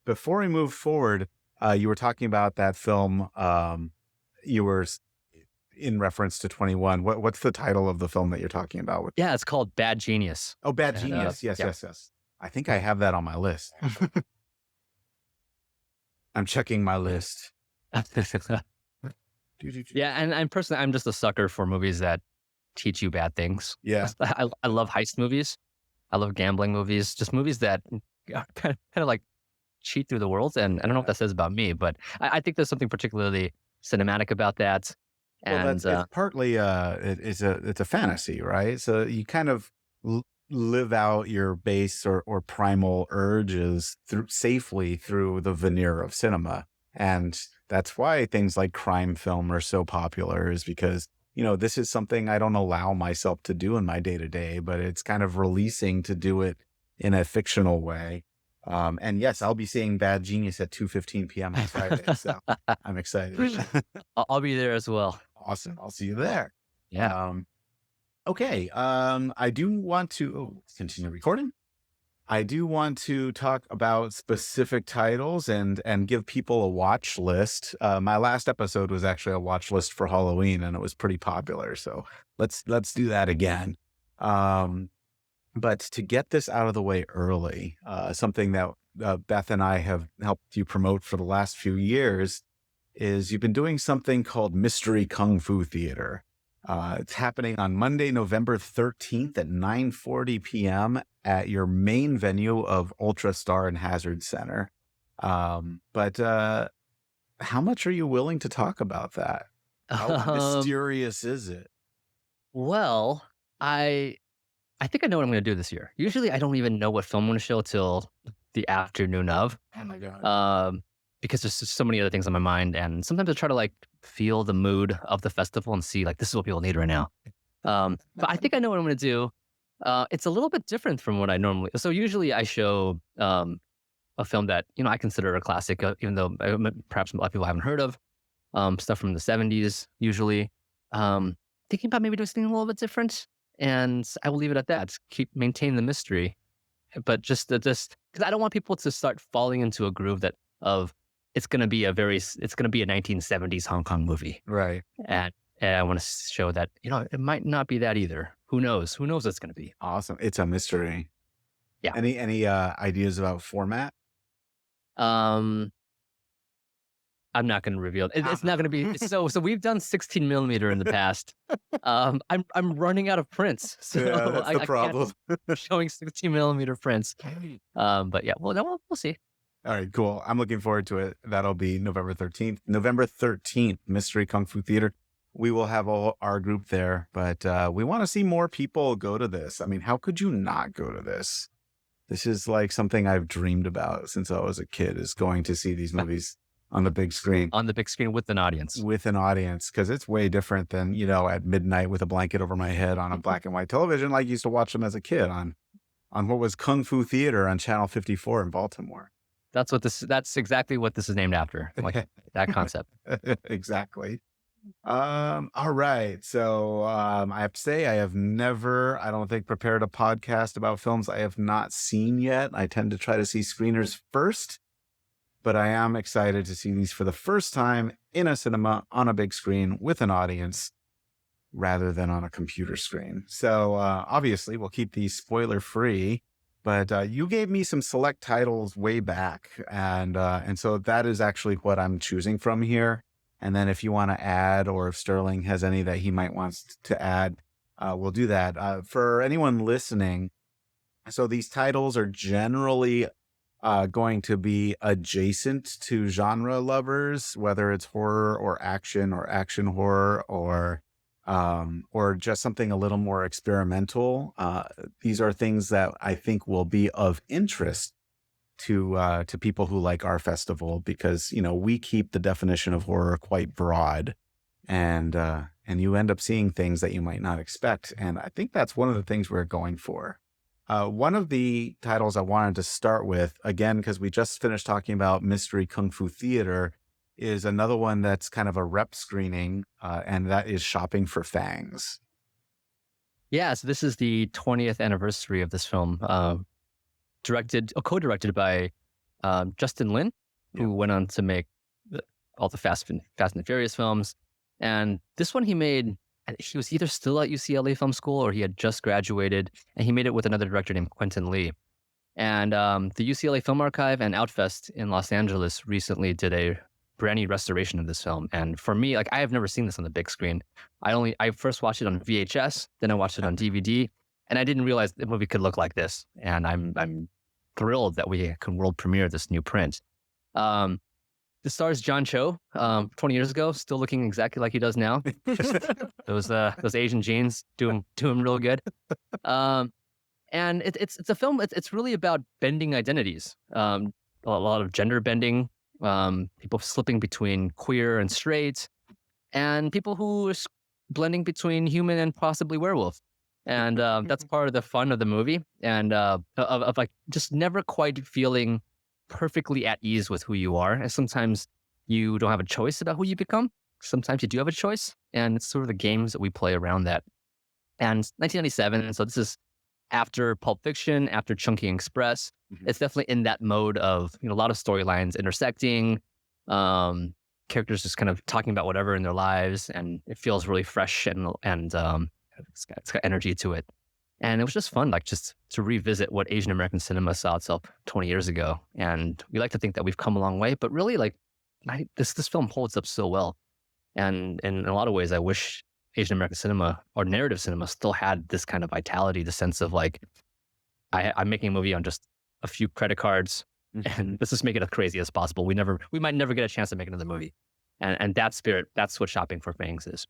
Before we move forward, you were talking about that film. You were in reference to 21. What's the title of the film that you're talking about? Yeah, it's called Bad Genius. Oh, Bad And, Genius. Yes, yeah. yes. I think I have that on my list. I'm checking my list. Yeah, and I'm personally, I'm just a sucker for movies that teach you bad things. Yeah. I love heist movies. I love gambling movies. Just movies that kind of like cheat through the world. And I don't know what that says about me, but I think there's something particularly cinematic about that. Well, And it's partly it's a fantasy, right? So you kind of live out your base or primal urges safely through the veneer of cinema. And that's why things like crime film are so popular, is because, this is something I don't allow myself to do in my day to day, but it's kind of releasing to do it in a fictional way. And yes, I'll be seeing Bad Genius at 2:15 p.m. on Friday. So I'm excited. I'll be there as well. Awesome. I'll see you there. Yeah. Okay. I do want to continue recording. I do want to talk about specific titles and give people a watch list. My last episode was actually a watch list for Halloween, and it was pretty popular. So let's do that again. But to get this out of the way early, something that Beth and I have helped you promote for the last few years is you've been doing something called Mystery Kung Fu Theater. It's happening on Monday, November 13th at 9:40 p.m. at your main venue of Ultra Star and Hazard Center. But how much are you willing to talk about that? How mysterious is it? Well, I think I know what I'm going to do this year. Usually, I don't even know what film I'm going to show till the afternoon of. Oh my God. Because there's just so many other things on my mind, and sometimes I try to like feel the mood of the festival and see like this is what people need right now. But I think I know what I'm going to do. It's a little bit different from what I normally. So usually I show a film that I consider a classic, even though perhaps a lot of people haven't heard of. Stuff from the 70s usually. Thinking about maybe doing something a little bit different, and I will leave it at that. Maintain the mystery, but just because I don't want people to start falling into a groove of it's going to be a 1970s Hong Kong movie, Right. and I want to show that it might not be that either. Who knows? Who knows what it's going to be? Awesome. It's a mystery. Yeah. Any ideas about format? I'm not going to reveal it. It's not going to be so. We've done 16 millimeter in the past. I'm running out of prints, so Yeah, that's the problem. I can't showing 16 millimeter prints. But yeah, we'll see. All right, cool. I'm looking forward to it. That'll be November 13th. November 13th, Mystery Kung Fu Theater. We will have our group there, but we want to see more people go to this. I mean, how could you not go to this? This is like something I've dreamed about since I was a kid, is going to see these movies on the big screen. On the big screen with an audience. With an audience, because it's way different than, at midnight with a blanket over my head on a black and white television, like I used to watch them as a kid on what was Kung Fu Theater on Channel 54 in Baltimore. That's exactly what this is named after, like that concept. Exactly. All right. So I have to say, I have never, I don't think, prepared a podcast about films I have not seen yet. I tend to try to see screeners first, but I am excited to see these for the first time in a cinema on a big screen with an audience rather than on a computer screen. So obviously we'll keep these spoiler free, but you gave me some select titles way back. And so that is actually what I'm choosing from here. And then if you want to add, or if Sterling has any that he might want to add, we'll do that. For anyone listening, so these titles are generally going to be adjacent to genre lovers, whether it's horror or action horror, or just something a little more experimental. These are things that I think will be of interest to people who like our festival, because we keep the definition of horror quite broad, and you end up seeing things that you might not expect, and I think that's one of the things we're going for. One of the titles I wanted to start with, again, because we just finished talking about Mystery Kung Fu Theater, is another one that's kind of a rep screening, and that is Shopping for Fangs. Yeah, so this is the 20th anniversary of this film, co-directed by Justin Lin, who went on to make all the Fast and Furious films. And this one he made, he was either still at UCLA Film School or he had just graduated, and he made it with another director named Quentin Lee. And the UCLA Film Archive and Outfest in Los Angeles recently did a brand new restoration of this film. And for me, I have never seen this on the big screen. I first watched it on VHS, then I watched it on DVD, and I didn't realize the movie could look like this. And I'm thrilled that we can world premiere this new print. This stars John Cho, 20 years ago, still looking exactly like he does now. those Asian genes do him real good. And it's a film. It's really about bending identities. A lot of gender bending. People slipping between queer and straight, and people who are blending between human and possibly werewolf. And that's part of the fun of the movie, and of like just never quite feeling perfectly at ease with who you are. And sometimes you don't have a choice about who you become. Sometimes you do have a choice, and it's sort of the games that we play around that. And 1997, and so this is after Pulp Fiction, after Chungking Express. Mm-hmm. It's definitely in that mode of a lot of storylines intersecting, characters just kind of talking about whatever in their lives, and it feels really fresh and it's got energy to it. And it was just fun, just to revisit what Asian American cinema saw itself 20 years ago. And we like to think that we've come a long way, but really, this film holds up so well. And in a lot of ways, I wish Asian American cinema or narrative cinema still had this kind of vitality, the sense of I'm making a movie on just a few credit cards, and let's just make it as crazy as possible. We might never get a chance to make another movie. And that spirit, that's what Shopping for Fangs is.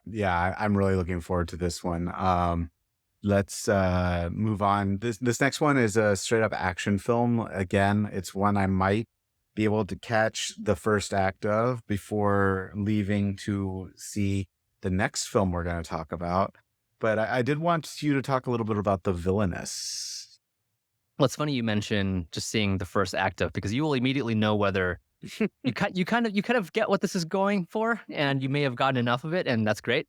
Yeah, I'm really looking forward to this one. Let's move on. This next one is a straight up action film. Again, it's one I might be able to catch the first act of before leaving to see the next film we're going to talk about. But I did want you to talk a little bit about the Villainess. Well, it's funny you mention just seeing the first act of, because you will immediately know whether you kind of get what this is going for, and you may have gotten enough of it, and that's great.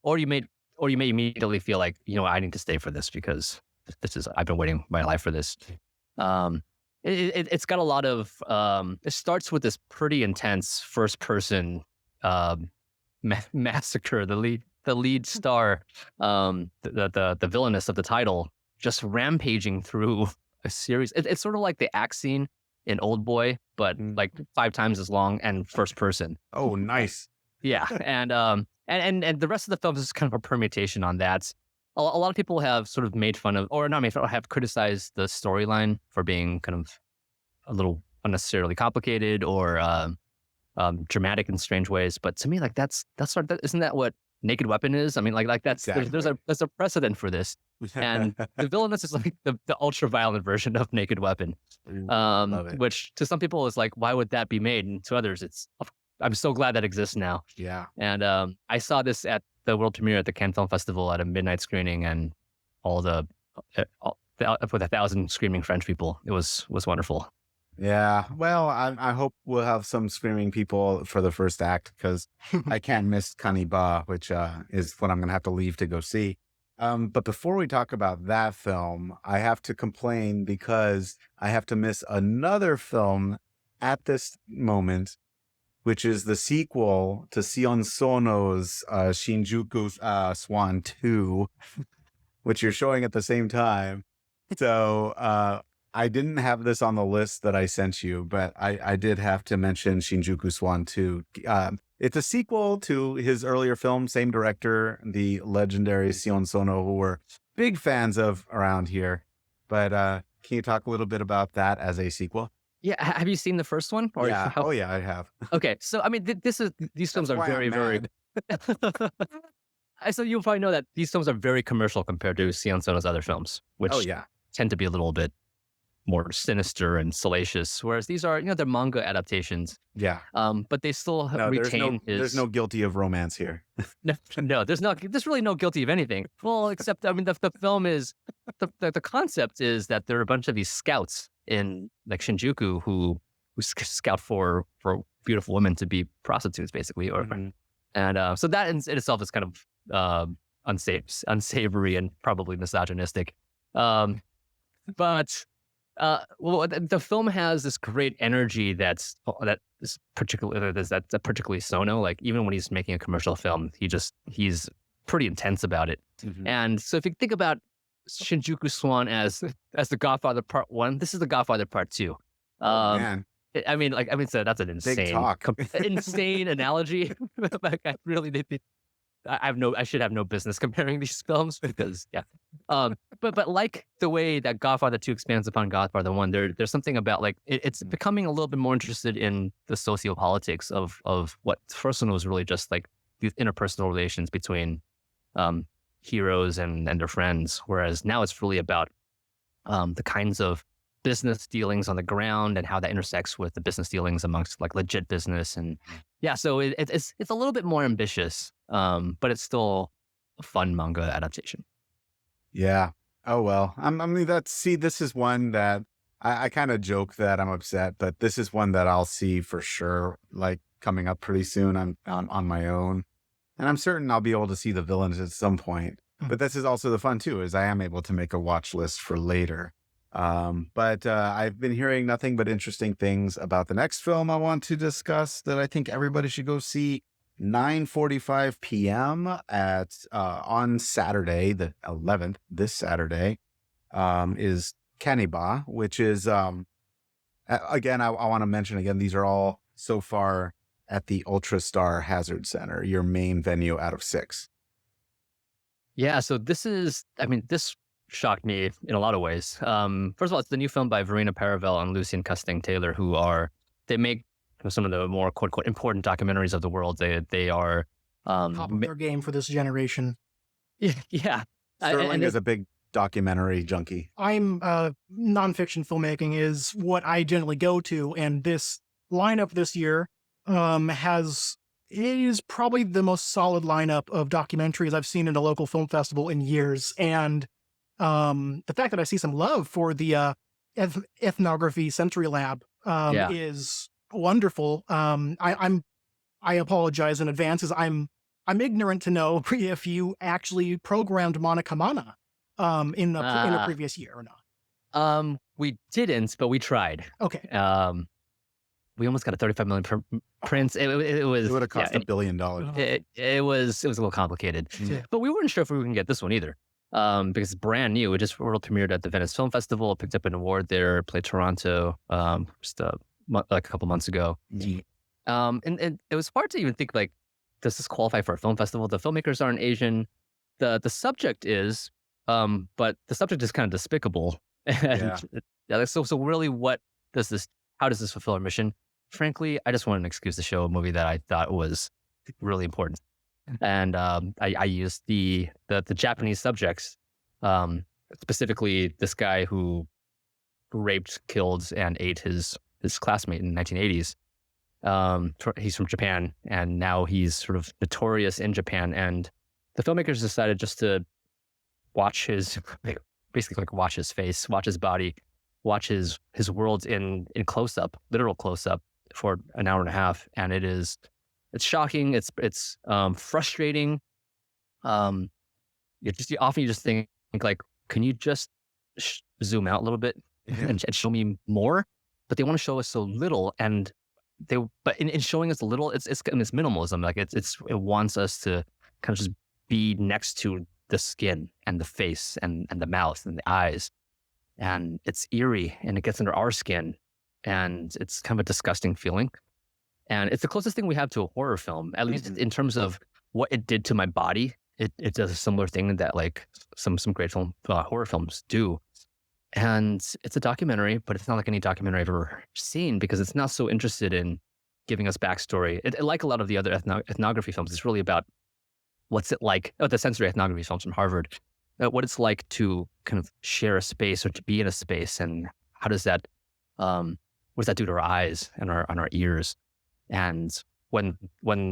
Or you may immediately feel like, I need to stay for this because I've been waiting my life for this. It's got a lot of it starts with this pretty intense first person massacre. The lead star, the villainess of the title, just rampaging through a series. It's sort of like the axe scene in Old Boy, but like 5 times as long and first person. Oh, nice. Yeah, and the rest of the film is kind of a permutation on that. A lot of people have sort of made fun of, or not made fun of, have criticized the storyline for being kind of a little unnecessarily complicated or dramatic in strange ways. But to me, like that's sort of, isn't that what Naked Weapon is? I mean, like that's Exactly. there's a precedent for this, and the Villainess is like the ultra violent version of Naked Weapon, Love it. which to some people is like, why would that be made? And to others, I'm so glad that exists now. Yeah. And I saw this at the world premiere at the Cannes Film Festival at a midnight screening, and with 1,000 screaming French people. It was wonderful. Yeah. Well, I hope we'll have some screaming people for the first act, because I can't miss Caniba, which is what I'm going to have to leave to go see. But before we talk about that film, I have to complain because I have to miss another film at this moment, which is the sequel to Sion Sono's Shinjuku Swan 2, which you're showing at the same time. So I didn't have this on the list that I sent you, but I did have to mention Shinjuku Swan 2. It's a sequel to his earlier film, same director, the legendary Sion Sono, who we're big fans of around here. But can you talk a little bit about that as a sequel? Yeah, have you seen the first one? Or Yeah. Oh, yeah, I have. Okay, so I mean, these films are why very, I'm very. So you'll probably know that these films are very commercial compared to Sion Sono's other films, which Oh, yeah. tend to be a little bit more sinister and salacious, whereas these are, they're manga adaptations. Yeah. But they still No, retain there's no guilty of romance here. No, there's really no guilty of anything. Well, except I mean, the film is the concept is that there are a bunch of these scouts in like Shinjuku who scout for beautiful women to be prostitutes, basically, and so that in itself is kind of unsavory and probably misogynistic. But the film has this great energy that's particularly Sono. Like even when he's making a commercial film, he's pretty intense about it. And so if you think about Shinjuku Swan as the Godfather Part 1, this is the Godfather Part 2. Man, So that's an insane analogy. Like, I should have no business comparing these films because but like the way that Godfather 2 expands upon Godfather 1, there's something about like it's becoming a little bit more interested in the sociopolitics of what first one was really just like these interpersonal relations between heroes and their friends, whereas now it's really about the kinds of business dealings on the ground and how that intersects with the business dealings amongst like legit business. And so it's a little bit more ambitious, but it's still a fun manga adaptation. Yeah. Oh, well, this is one that I kind of joke that I'm upset, but this is one that I'll see for sure, like coming up pretty soon. I'm on my own, and I'm certain I'll be able to see the Villains at some point. But this is also the fun too, is I am able to make a watch list for later. But I've been hearing nothing but interesting things about the next film I want to discuss that I think everybody should go see. 9:45 p.m. on Saturday, the 11th, this Saturday, is Caniba, which is again, I want to mention again, these are all so far at the Ultra Star Hazard Center, your main venue out of 6. Yeah, so this shocked me in a lot of ways. First of all, it's the new film by Verina Perel and Lucian Taylor, they make some of the more quote unquote important documentaries of the world. They are top of their game for this generation. Yeah. Sterling is a big documentary junkie. I'm nonfiction filmmaking is what I generally go to, and this lineup this year has it is probably the most solid lineup of documentaries I've seen in a local film festival in years. And the fact that I see some love for the ethnography sensory lab Yeah. is wonderful. I apologize in advance, as I'm ignorant to know if you actually programmed Monica Mana in a previous year or not. We didn't, but we tried. Okay. We almost got a 35 million prints. It was. It would have cost $1 billion. It was a little complicated, Yeah. but we weren't sure if we were going to get this one either. Because it's brand new. It just world premiered at the Venice Film Festival, picked up an award there, played Toronto just like a couple months ago. And it was hard to even think, like, does this qualify for a film festival? The filmmakers aren't Asian. The subject is, but the subject is kind of despicable. And so really, how does this fulfill our mission? Frankly, I just wanted an excuse to show a movie that I thought was really important. And I used the Japanese subjects, specifically this guy who raped, killed, and ate his classmate in the 1980s. He's from Japan, and now he's sort of notorious in Japan. And the filmmakers decided just to watch basically watch his face, watch his body, watch his world in close up, literal close up, for an hour and a half, and it's shocking. It's frustrating. You just think like, can you just zoom out a little bit and show me more? But they want to show us so little, and but in showing us a little, it's minimalism. Like it wants us to kind of just be next to the skin and the face and the mouth and the eyes, and it's eerie and it gets under our skin, and it's kind of a disgusting feeling. And it's the closest thing we have to a horror film, at least in terms of what it did to my body. It does a similar thing that like some great horror films do. And it's a documentary, but it's not like any documentary I've ever seen, because it's not so interested in giving us backstory. Like a lot of the other ethnography films, it's really about what's it like, the sensory ethnography films from Harvard, what it's like to kind of share a space or to be in a space, and how does that, what does that do to our eyes and our ears? And when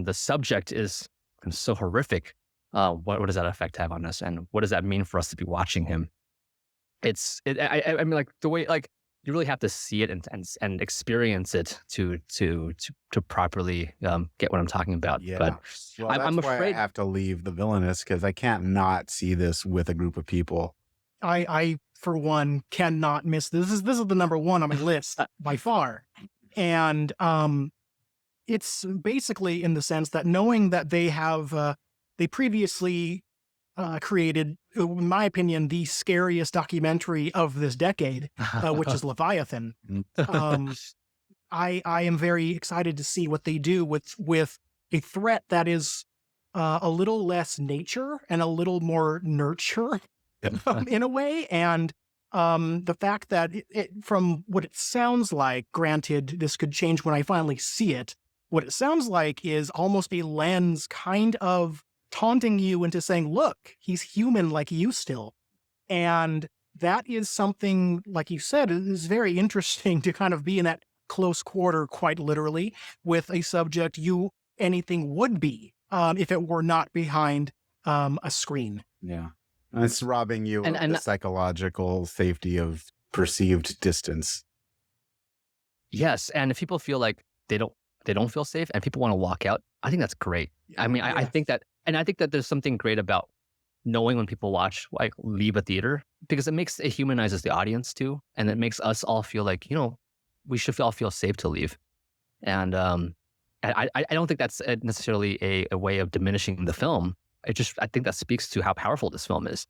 the subject is so horrific, what does that effect have on us, and what does that mean for us to be watching him? I mean, like the way, like you really have to see it and experience it to properly get what I'm talking about. Yeah. But well, I'm that's why afraid I have to leave the Villainess, because I can't not see this with a group of people. I for one cannot miss this. This is the number one on my list by far. And it's basically in the sense that knowing that they have they previously created, in my opinion, the scariest documentary of this decade, which is Leviathan. I am very excited to see what they do with a threat that is a little less nature and a little more nurture in a way. And the fact that it, from what it sounds like, granted, this could change when I finally see it, what it sounds like is almost a lens kind of taunting you into saying, look, he's human like you still. And that is something, like you said, it is very interesting to kind of be in that close quarter, quite literally, with a subject anything would be if it were not behind a screen. Yeah. And it's robbing you of the psychological safety of perceived distance. Yes, and if people feel like they don't feel safe and people want to walk out, I think that's great. I mean, I think that, and I think that there's something great about knowing when people leave a theater, because it humanizes the audience too, and it makes us all feel like, we should all feel safe to leave. And I don't think that's necessarily a way of diminishing the film. I think that speaks to how powerful this film is.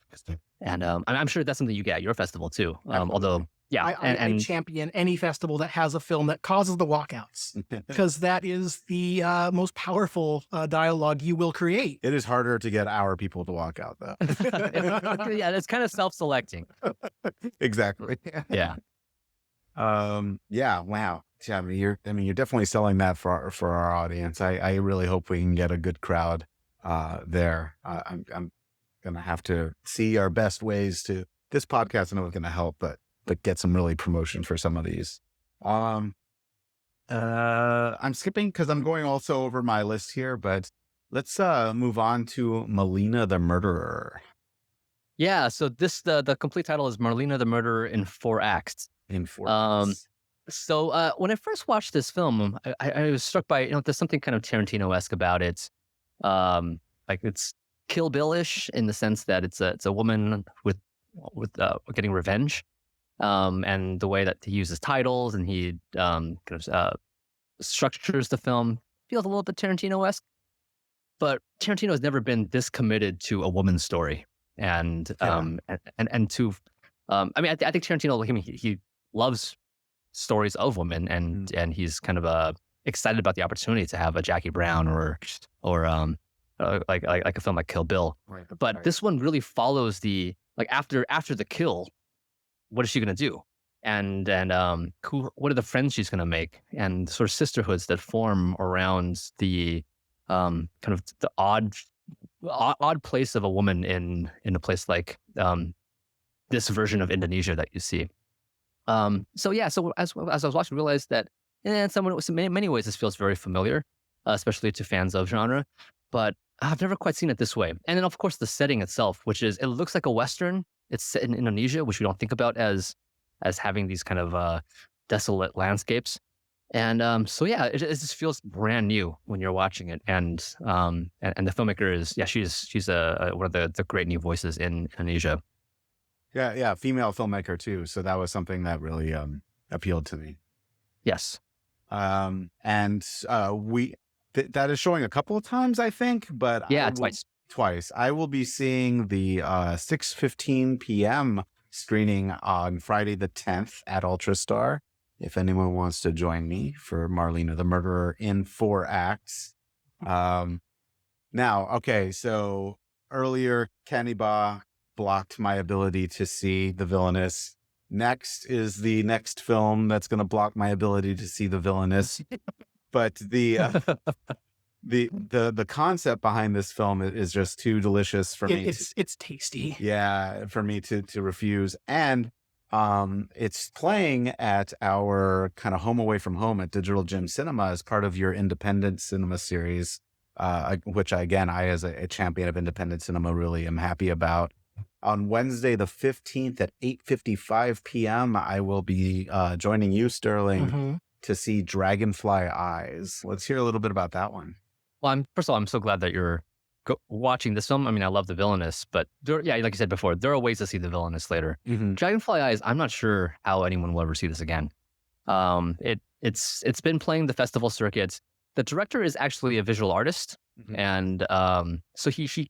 And I'm sure that's something you get at your festival too. Although, yeah. I champion any festival that has a film that causes the walkouts, because that is the most powerful dialogue you will create. It is harder to get our people to walk out, though. Yeah, it's kind of self-selecting. Exactly. Yeah. Yeah. Wow. Yeah, you're definitely selling that for our audience. I really hope we can get a good crowd there. I'm gonna have to see our best ways to. This podcast I know is gonna help, but get some really promotion for some of these. I'm skipping because I'm going also over my list here, but let's move on to Marlina the Murderer Yeah, so the complete title is Marlina the Murderer in 4 acts. in four. Um, So when I first watched this film, I was struck by, there's something kind of Tarantino-esque about it. Like it's Kill Bill-ish in the sense that it's a woman with getting revenge. And the way that he uses titles and he structures the film feels a little bit Tarantino-esque. But Tarantino has never been this committed to a woman's story, and to, I mean, I think Tarantino, like, I mean, he loves stories of women, and he's kind of excited about the opportunity to have a Jackie Brown or like a film like Kill Bill. Right. But this one really follows the, like, after the kill, what is she gonna do? And what are the friends she's gonna make, and sort of sisterhoods that form around the kind of the odd place of a woman in a place like this version of Indonesia that you see. So yeah, so as I was watching, I realized that in many ways this feels very familiar, especially to fans of genre, but I've never quite seen it this way. And then of course the setting itself, which is, it looks like a Western. It's set in Indonesia, which we don't think about as having these kind of desolate landscapes. And so yeah, it just feels brand new when you're watching it. And the filmmaker is, yeah, she's one of the great new voices in Indonesia. Yeah, female filmmaker too. So that was something that really appealed to me. Yes. And that is showing a couple of times, I think, but Yeah, twice. I will be seeing the 6:15 p.m. screening on Friday the 10th at Ultrastar. If anyone wants to join me for Marlina the Murderer in 4 acts. Now, okay, so earlier Caniba blocked my ability to see The Villainess. Next is the next film that's going to block my ability to see The Villainess. But the concept behind this film is just too delicious for me. It's tasty. Yeah, for me to refuse. And it's playing at our kind of home away from home at Digital Gym Cinema as part of your independent cinema series, which I as a champion of independent cinema really am happy about. On Wednesday, the 15th at 8:55 p.m., I will be joining you, Sterling, to see Dragonfly Eyes. Let's hear a little bit about that one. Well, first of all, I'm so glad that you're watching this film. I mean, I love The Villainous, but like you said before, there are ways to see The Villainous later. Dragonfly Eyes, I'm not sure how anyone will ever see this again. It's been playing the festival circuit. The director is actually a visual artist, and so he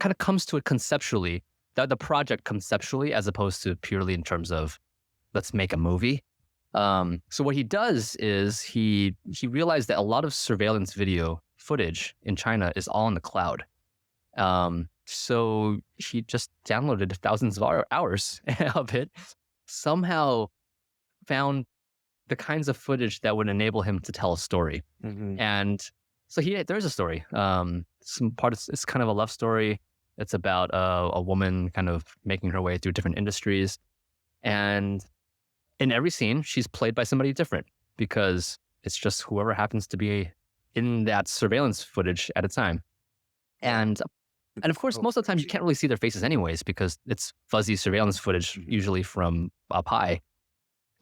kind of comes to it conceptually, the project conceptually, as opposed to purely in terms of let's make a movie. So what he does is he realized that a lot of surveillance video footage in China is all in the cloud. So he just downloaded thousands of hours of it, somehow found the kinds of footage that would enable him to tell a story. And so there's a story. It's kind of a love story. It's about a woman kind of making her way through different industries. And in every scene, she's played by somebody different because it's just whoever happens to be in that surveillance footage at a time. And of course, most of the time you can't really see their faces anyways because it's fuzzy surveillance footage, usually from up high.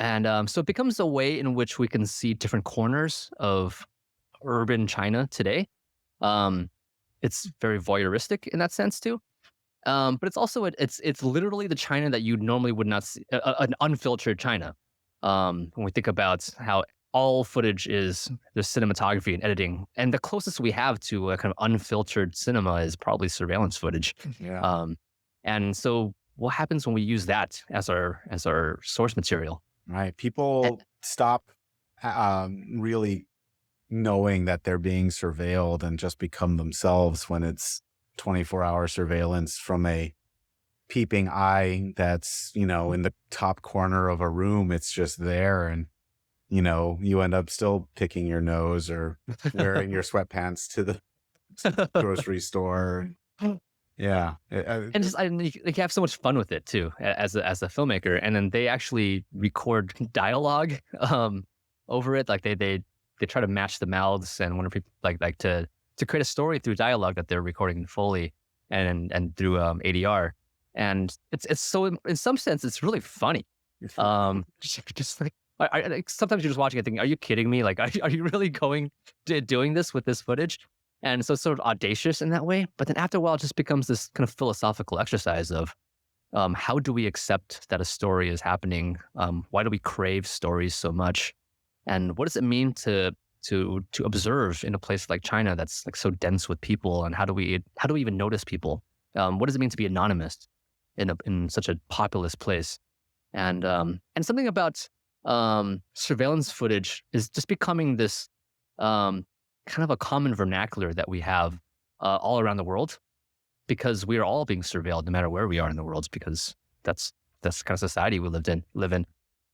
And so it becomes a way in which we can see different corners of urban China today. It's very voyeuristic in that sense too. But it's also it's literally the China that you normally would not see, an unfiltered China. When we think about how all footage is there's cinematography and editing, and the closest we have to a kind of unfiltered cinema is probably surveillance footage. Yeah. And so what happens when we use that as our source material? Right. People stop really knowing that they're being surveilled and just become themselves when it's 24-hour surveillance from a peeping eye that's, in the top corner of a room. It's just there. And, you end up still picking your nose or wearing your sweatpants to the grocery store. Yeah. And just you have so much fun with it too, as a filmmaker. And then they actually record dialogue over it. Like they try to match the mouths and wonder people like to create a story through dialogue that they're recording in Foley and through ADR. And it's so in some sense it's really funny. Just like sometimes you're just watching it thinking, are you kidding me? Like, are you really doing this with this footage? And so it's sort of audacious in that way. But then after a while, it just becomes this kind of philosophical exercise of how do we accept that a story is happening? Why do we crave stories so much? And what does it mean to observe in a place like China that's like so dense with people? And how do we even notice people? What does it mean to be anonymous in such a populous place? And something about surveillance footage is just becoming this kind of a common vernacular that we have all around the world, because we are all being surveilled no matter where we are in the world, because that's the kind of society we live in.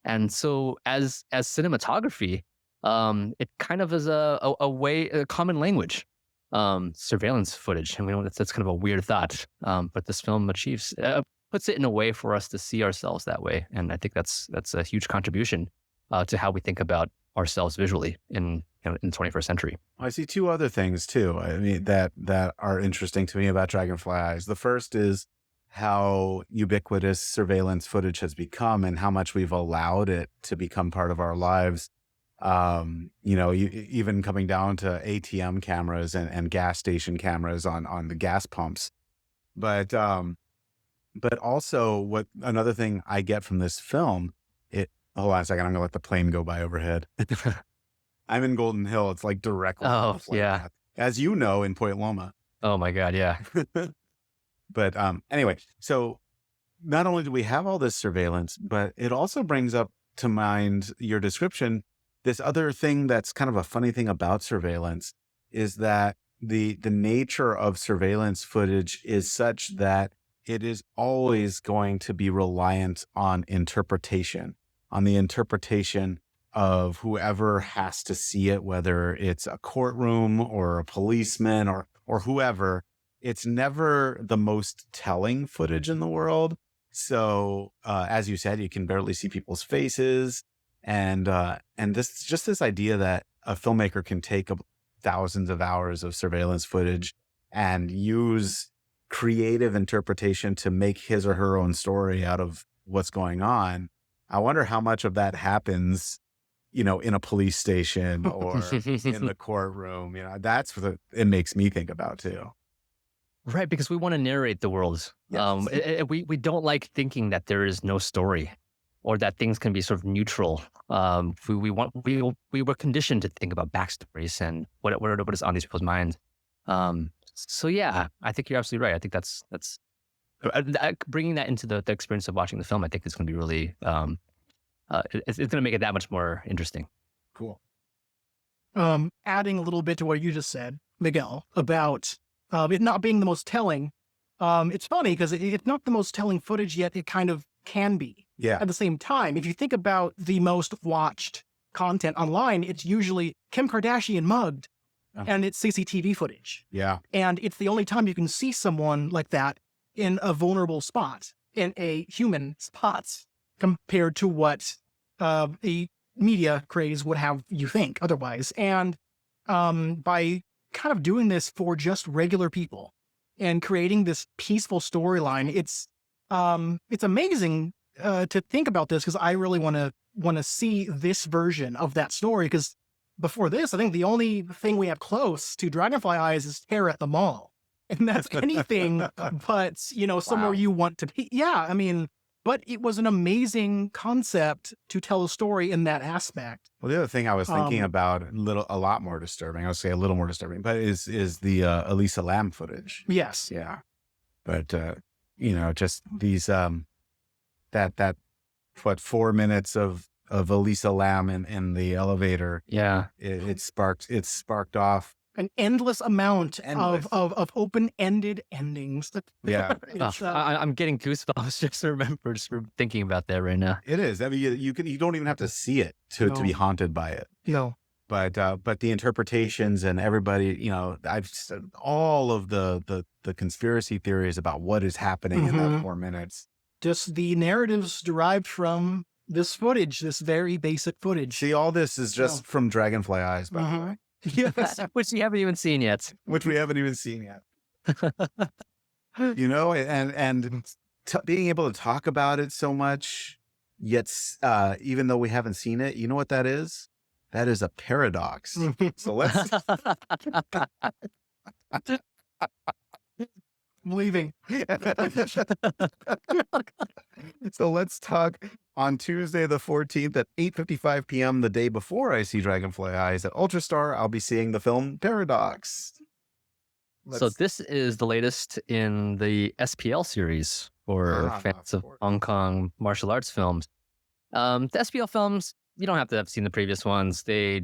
And so as cinematography, it kind of is a common language, surveillance footage. And we know that's kind of a weird thought, but this film puts it in a way for us to see ourselves that way. And I think that's a huge contribution to how we think about ourselves visually in the 21st century. I see two other things too. I mean, that are interesting to me about Dragonfly Eyes. The first is how ubiquitous surveillance footage has become and how much we've allowed it to become part of our lives. Even coming down to ATM cameras and gas station cameras on the gas pumps. But also what another thing I get from this film, hold on a second, I'm gonna let the plane go by overhead. I'm in Golden Hill. It's like directly. Oh, yeah. As you know, in Point Loma. Oh my God, yeah. But anyway, so not only do we have all this surveillance, but it also brings up to mind your description. This other thing that's kind of a funny thing about surveillance is that the nature of surveillance footage is such that it is always going to be reliant on interpretation, on the interpretation of whoever has to see it, whether it's a courtroom or a policeman or whoever. It's never the most telling footage in the world. So as you said, you can barely see people's faces. And this idea that a filmmaker can take thousands of hours of surveillance footage and use creative interpretation to make his or her own story out of what's going on. I wonder how much of that happens, in a police station or in the courtroom. That's what it makes me think about too. Right, because we want to narrate the world. Yes. We don't like thinking that there is no story, or that things can be sort of neutral. We were conditioned to think about backstories and what is on these people's minds. So yeah, I think you're absolutely right. I think that's bringing that into the experience of watching the film. I think it's going to be really, it's going to make it that much more interesting. Cool. Adding a little bit to what you just said, Miguel, about it not being the most telling. It's funny because it's not the most telling footage, yet it kind of can be. Yeah. At the same time, if you think about the most watched content online, it's usually Kim Kardashian mugged, and it's CCTV footage. Yeah. And it's the only time you can see someone like that in a vulnerable spot, in a human spot, compared to what a media craze would have you think otherwise. And by kind of doing this for just regular people and creating this peaceful storyline, it's amazing to think about this, because I really want to see this version of that story. Because before this, I think the only thing we have close to Dragonfly Eyes is Terror at the Mall, and that's anything but somewhere you want to be. Yeah, I mean, but it was an amazing concept to tell a story in that aspect. Well, the other thing I was thinking about, a lot more disturbing, I would say a little more disturbing, but is the Elisa Lam footage. Yes. Yeah. But, just these, that 4 minutes of Elisa Lam in the elevator. Yeah. It sparked off an endless amount of open-ended endings. Yeah. I'm getting goosebumps just for thinking about that right now. It is. I mean, you don't even have to see it to be haunted by it. No. But the interpretations and everybody, I've said all of the conspiracy theories about what is happening in that 4 minutes. Just the narratives derived from this footage, this very basic footage. See, all this is just from Dragonfly Eyes, by the way, Yes. Which you haven't even seen yet. which we haven't even seen yet. And being able to talk about it so much, yet even though we haven't seen it, you know what that is? That is a paradox. So let's I'm leaving. So let's talk on Tuesday the 14th at 8:55 p.m. the day before I see Dragonfly Eyes at Ultrastar. I'll be seeing the film Paradox. So this is the latest in the SPL series for fans of Hong Kong martial arts films. The SPL films, you don't have to have seen the previous ones. The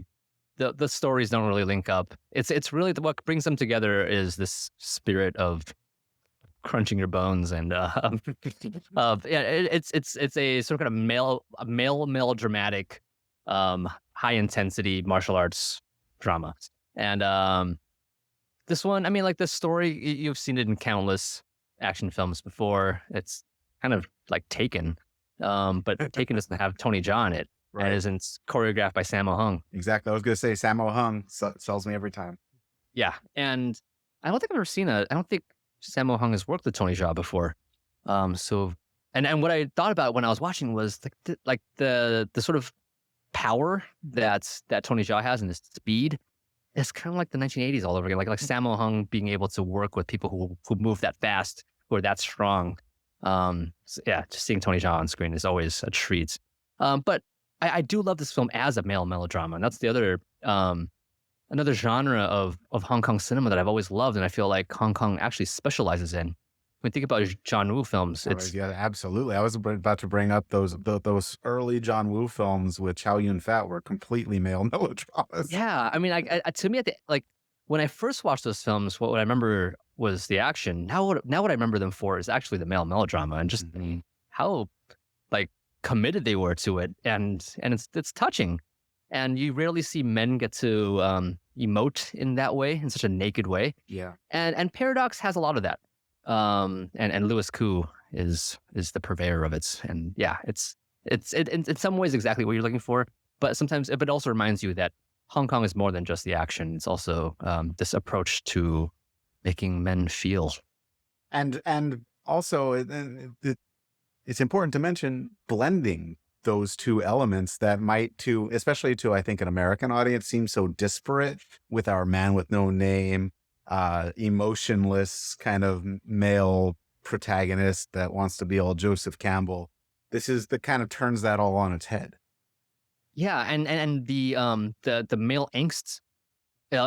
stories don't really link up. It's really what brings them together is this spirit of crunching your bones and it's a sort of male melodramatic high intensity martial arts drama. And this one, I mean, like, the story, you've seen it in countless action films before. It's kind of like Taken, but Taken doesn't have Tony Jaa in it. Right. And isn't choreographed by Sammo Hung. Exactly. I was going to say Sammo Hung sells me every time. Yeah. And I don't think I've ever seen I don't think Sammo Hung has worked with Tony Jaa before. So what I thought about when I was watching was the sort of power that Tony Jaa has and the speed. It's kind of like the 1980s all over again. Like Sammo Hung being able to work with people who move that fast, who are that strong. So yeah, just seeing Tony Jaa on screen is always a treat. But I do love this film as a male melodrama, and that's the other another genre of Hong Kong cinema that I've always loved, and I feel like Hong Kong actually specializes in. When you think about John Woo films, yeah, absolutely. I was about to bring up those early John Woo films with Chow Yun-fat were completely male melodramas. Yeah, I mean, to me, when I first watched those films, what I remember was the action. Now what I remember them for is actually the male melodrama and just how committed they were to it, and it's touching. And you rarely see men get to emote in that way, in such a naked way. Yeah. And Paradox has a lot of that. And Louis Koo is the purveyor of it. And yeah, it's in some ways exactly what you're looking for, but sometimes it also reminds you that Hong Kong is more than just the action. It's also this approach to making men feel. And also it's important to mention blending those two elements that might especially to, I think, an American audience, seem so disparate with our man with no name, emotionless kind of male protagonist that wants to be all Joseph Campbell. This is the kind of turns that all on its head. Yeah, and the male angst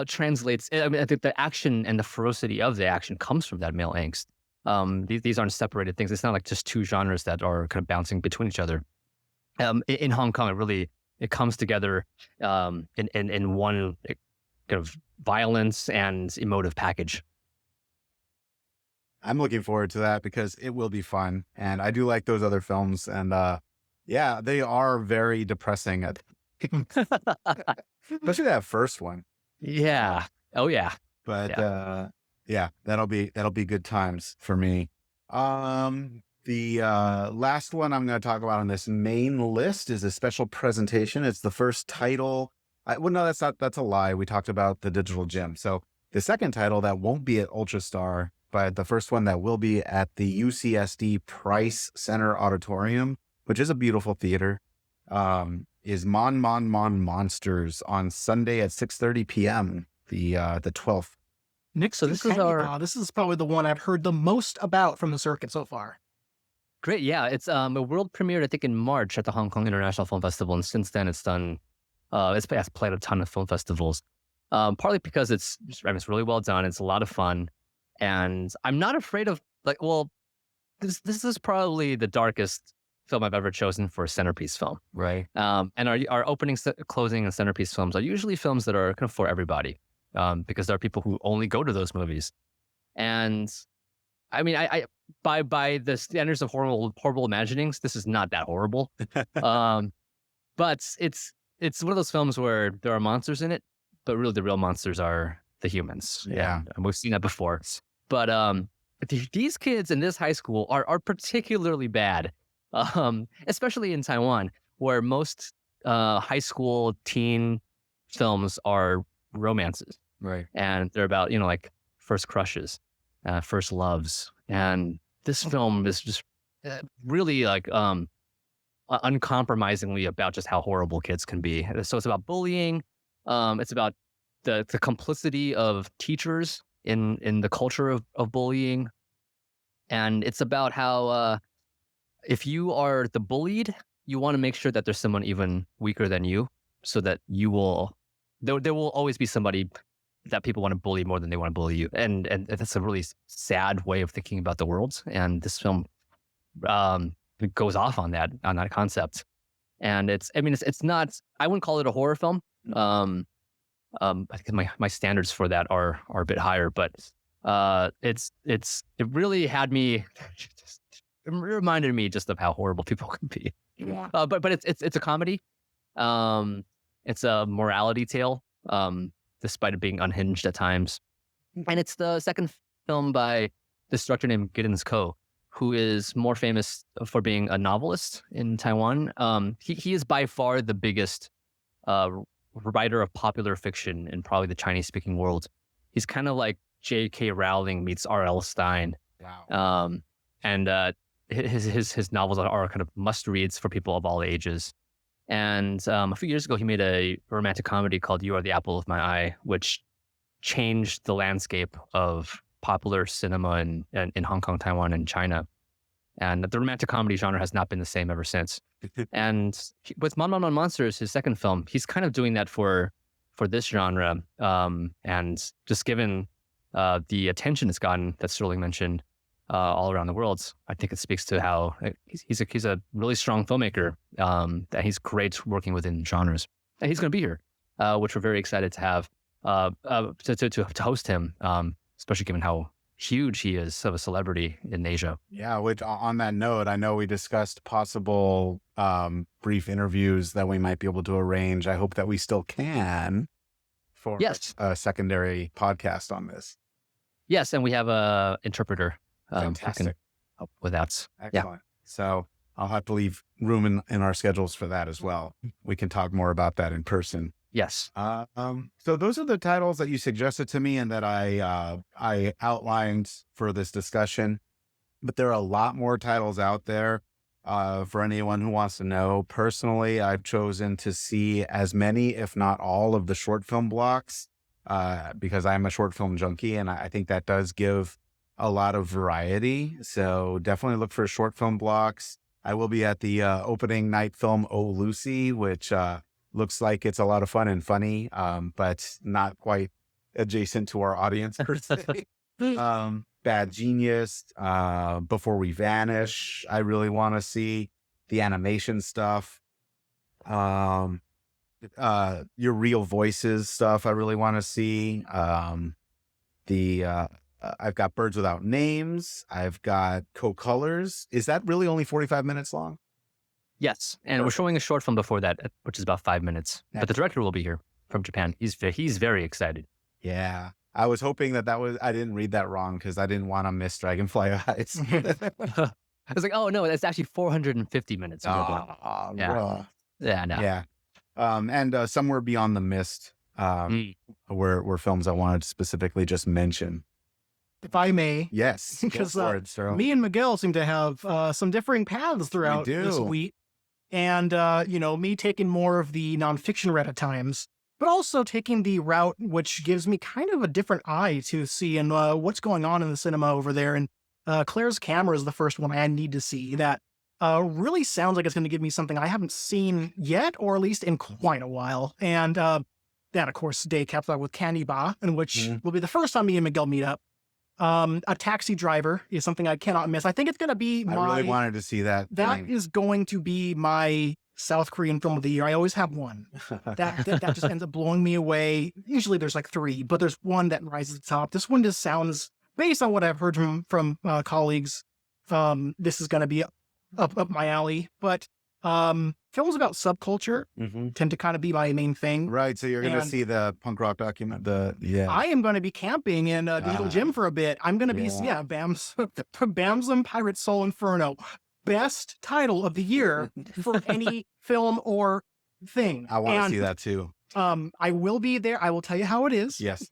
translates. I mean, I think the action and the ferocity of the action comes from that male angst. These aren't separated things. It's not like just two genres that are kind of bouncing between each other. In Hong Kong, it comes together in one kind of violence and emotive package. I'm looking forward to that because it will be fun, and I do like those other films, and yeah, they are very depressing, especially that first one. Yeah. Oh yeah. But yeah, that'll be good times for me. The last one I'm going to talk about on this main list is a special presentation. It's the first title. No, that's a lie. We talked about the Digital Gym. So the second title that won't be at Ultrastar, but the first one that will be at the UCSD Price Center Auditorium, which is a beautiful theater, is Mon Mon Mon Monsters on Sunday at 6:30 p.m. the 12th. Nick, so this is probably the one I've heard the most about from the circuit so far. Great, yeah. It's a world premiered, I think, in March at the Hong Kong International Film Festival, and since then it's done. It's played a ton of film festivals, partly because it's really well done. It's a lot of fun, and I'm not afraid of this is probably the darkest film I've ever chosen for a Centerpiece film, right? And our opening, closing, and Centerpiece films are usually films that are kind of for everybody, because there are people who only go to those movies, and I mean, I by the standards of horrible imaginings, this is not that horrible, but it's one of those films where there are monsters in it, but really the real monsters are the humans. Yeah. And we've seen that before. But these kids in this high school are particularly bad, especially in Taiwan, where most high school teen films are romances, Right. and they're about like first crushes, first loves, and this film is just really like uncompromisingly about just how horrible kids can be. So it's about bullying. It's about the complicity of teachers in the culture of bullying, and it's about how if you are the bullied, you want to make sure that there's someone even weaker than you, so that you will there will always be somebody that people want to bully more than they want to bully you, and that's a really sad way of thinking about the world. And this film it goes off on that concept, and it's not, I wouldn't call it a horror film. I think my standards for that are a bit higher, but it really had me. It reminded me just of how horrible people can be. Yeah. But it's a comedy. It's a morality tale, despite it being unhinged at times. And it's the second film by this director named Giddens Ko, who is more famous for being a novelist in Taiwan. He is by far the biggest writer of popular fiction in probably the Chinese-speaking world. He's kind of like J.K. Rowling meets R.L. Stein. Wow. And his novels are kind of must-reads for people of all ages. And a few years ago, he made a romantic comedy called You Are the Apple of My Eye, which changed the landscape of popular cinema in Hong Kong, Taiwan, and China. And the romantic comedy genre has not been the same ever since. And with Man Man Man Monsters, his second film, he's kind of doing that for this genre. And just given the attention it's gotten that Sterling mentioned all around the world, I think it speaks to how he's a really strong filmmaker, that he's great working within genres. And he's going to be here, which we're very excited to have to host him, especially given how huge he is of a celebrity in Asia. Yeah, which on that note, I know we discussed possible brief interviews that we might be able to arrange. I hope that we still can for Yes. a secondary podcast on this. Yes, and we have a interpreter who Fantastic. can help with that. Excellent. So I'll have to leave room in our schedules for that as well. We can talk more about that in person. Yes. So those are the titles that you suggested to me and that I outlined for this discussion. But there are a lot more titles out there for anyone who wants to know. Personally, I've chosen to see as many, if not all, of the short film blocks because I'm a short film junkie, and I think that does give a lot of variety. So definitely look for short film blocks. I will be at the opening night film Oh Lucy, which looks like it's a lot of fun and funny, but not quite adjacent to our audience per se. Bad Genius, Before We Vanish, I really want to see. The animation stuff. Your Real Voices stuff, I really want to see. I've got Birds Without Names. I've got Co-Colors. Is that really only 45 minutes long? Yes. And we're showing a short film before that, which is about 5 minutes. But the director will be here from Japan. He's very excited. Yeah. I was hoping I didn't read that wrong because I didn't want to miss Dragonfly Eyes. I was like, oh no, that's actually 450 minutes. Yeah. Yeah, no. Yeah. And Somewhere Beyond the Mist were films I wanted to specifically just mention. If I may. Yes. Because me and Miguel seem to have some differing paths throughout this week. And, me taking more of the nonfiction route at times, but also taking the route which gives me kind of a different eye to see and what's going on in the cinema over there. And Claire's Camera is the first one I need to see that really sounds like it's going to give me something I haven't seen yet, or at least in quite a while. And then, of course, day caps out with Caniba, in which will be the first time me and Miguel meet up. A Taxi Driver is something I cannot miss. I think it's going to be I really wanted to see that. That is going to be my South Korean film of the year. I always have one. That just ends up blowing me away. Usually there's like 3, but there's one that rises to the top. This one just sounds, based on what I've heard from colleagues, this is going to be up my alley. But films about subculture tend to kind of be my main thing. Right. So you're going to see the punk rock document. I am going to be camping in a digital gym for a bit. I'm going to be, Bam's Pirate Soul Inferno. best title of the year for any film or thing. I want to see that too. I will be there. I will tell you how it is. Yes.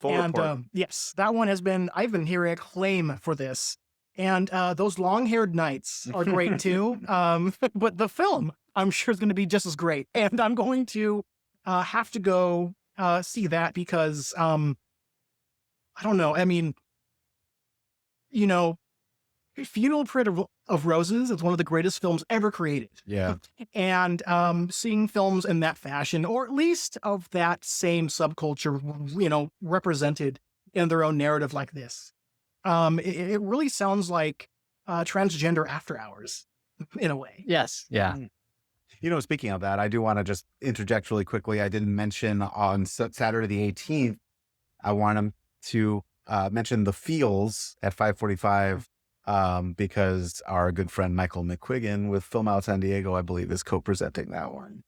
Full report. Yes, that one I've been hearing acclaim for this. And those long-haired knights are great too. But the film, I'm sure, is going to be just as great. And I'm going to have to go see that because, I don't know. I mean, you know, Funeral Parade of Roses is one of the greatest films ever created. Yeah. And seeing films in that fashion, or at least of that same subculture, you know, represented in their own narrative like this, it really sounds like transgender After Hours in a way. Yes. Yeah. You know, speaking of that, I do want to just interject really quickly. I didn't mention on Saturday the 18th, I want to mention The Feels at 5:45 because our good friend Michael McQuiggan with Film Out San Diego, I believe, is co-presenting that one.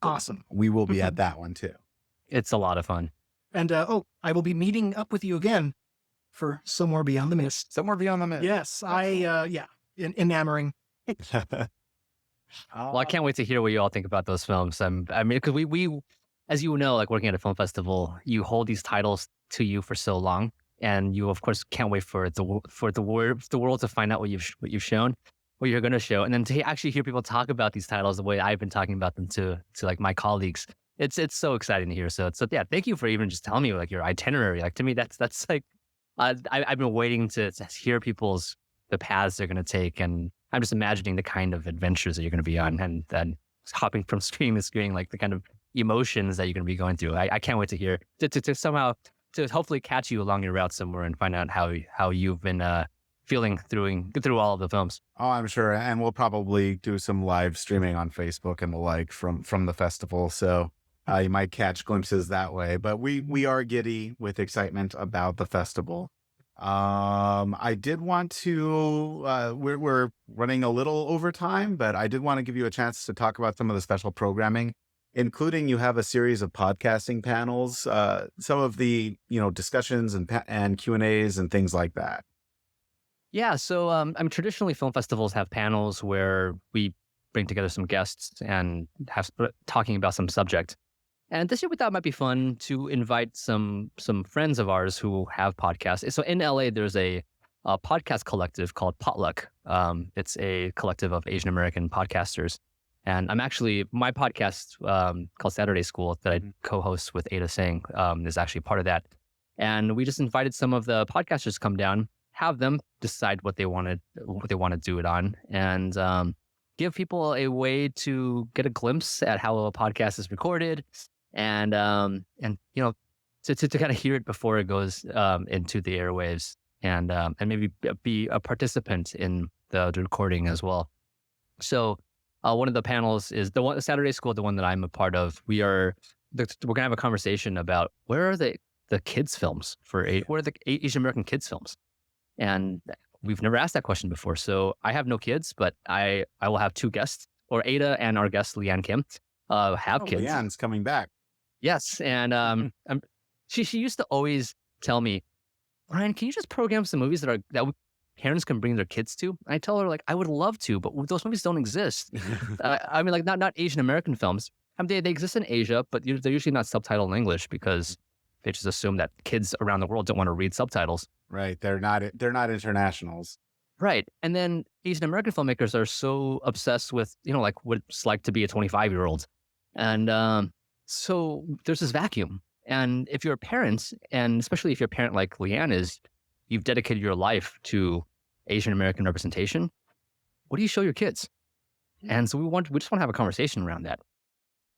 Awesome. We will be at that one too. It's a lot of fun. And I will be meeting up with you again for Somewhere Beyond the Mist. Somewhere Beyond the Mist. Yes, enamoring. Well, I can't wait to hear what you all think about those films. I mean, because we, as you know, like working at a film festival, you hold these titles to you for so long, and you of course can't wait for the world to find out what you've shown, what you're going to show, and then to actually hear people talk about these titles the way I've been talking about them to like my colleagues. It's so exciting to hear. So yeah, thank you for even just telling me like your itinerary. Like to me, that's like I've been waiting to hear the paths they're going to take, and I'm just imagining the kind of adventures that you're going to be on, and then hopping from screen to screen, like the kind of emotions that you're going to be going through. I can't wait to hear to somehow to hopefully catch you along your route somewhere and find out how you've been feeling through all of the films. Oh, I'm sure, and we'll probably do some live streaming on Facebook and the like from the festival. So you might catch glimpses that way. But we are giddy with excitement about the festival. I did want to, we're running a little over time, but I did want to give you a chance to talk about some of the special programming, including you have a series of podcasting panels, some of the, discussions and Q&As and things like that. Yeah. So, traditionally film festivals have panels where we bring together some guests and have talking about some subject. And this year we thought it might be fun to invite some friends of ours who have podcasts. So in LA, there's a podcast collective called Potluck. It's a collective of Asian American podcasters. And my podcast called Saturday School that I co-host with Ada Singh is actually part of that. And we just invited some of the podcasters to come down, have them decide what they want to do it on, and give people a way to get a glimpse at how a podcast is recorded. And to kind of hear it before it goes into the airwaves, and maybe be a participant in the recording as well. So one of the panels is the Saturday School, the one that I'm a part of. We're gonna have a conversation about where are the kids films where are the Asian American kids films, and we've never asked that question before. So I have no kids, but I will have two guests, or Ada and our guest Leanne Kim have kids. Leanne's coming back. Yes, and she used to always tell me, Ryan, can you just program some movies that parents can bring their kids to? And I tell her, like, I would love to, but those movies don't exist. I mean, like not Asian American films. They exist in Asia, but they're usually not subtitled in English because they just assume that kids around the world don't want to read subtitles. Right, they're not internationals. Right, and then Asian American filmmakers are so obsessed with like what it's like to be a 25-year-old, and so there's this vacuum. And if you're a parent, and especially if you're a parent like Leanne is, you've dedicated your life to Asian American representation. What do you show your kids? And so we just want to have a conversation around that.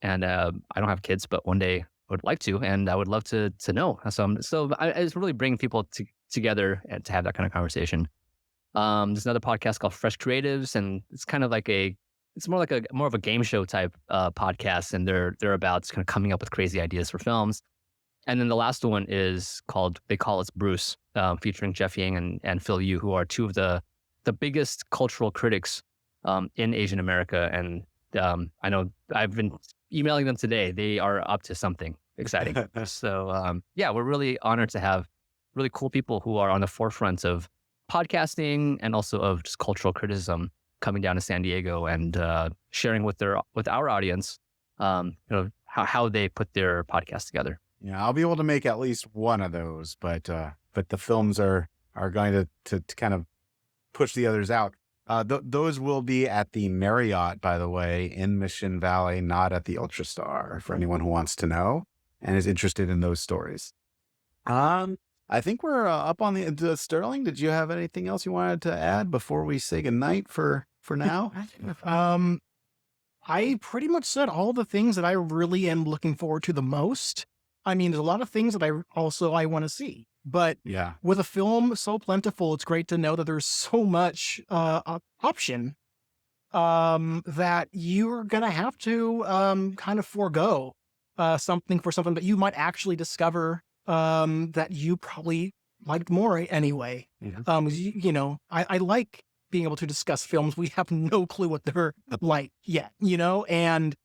And I don't have kids, but one day I would like to, and I would love to know. So it's really bringing people together and to have that kind of conversation. There's another podcast called Fresh Creatives, and it's kind of like it's more of a game show type podcast, and they're about kind of coming up with crazy ideas for films. And then the last one is they call it Bruce, featuring Jeff Yang and Phil Yu, who are two of the biggest cultural critics in Asian America. And I know I've been emailing them today. They are up to something exciting. So we're really honored to have really cool people who are on the forefront of podcasting and also of just cultural criticism coming down to San Diego and sharing with our audience, how they put their podcast together. Yeah, I'll be able to make at least one of those, but the films are going to kind of push the others out. Those will be at the Marriott, by the way, in Mission Valley, not at the Ultrastar, for anyone who wants to know and is interested in those stories. I think we're up on the Sterling. Did you have anything else you wanted to add before we say goodnight for now? I pretty much said all the things that I really am looking forward to the most. I mean, there's a lot of things that I want to see, but Yeah. with a film so plentiful, it's great to know that there's so much option that you're gonna have to kind of forego something for something that you might actually discover that you probably liked more anyway. Yeah. I like being able to discuss films we have no clue what they're like yet, and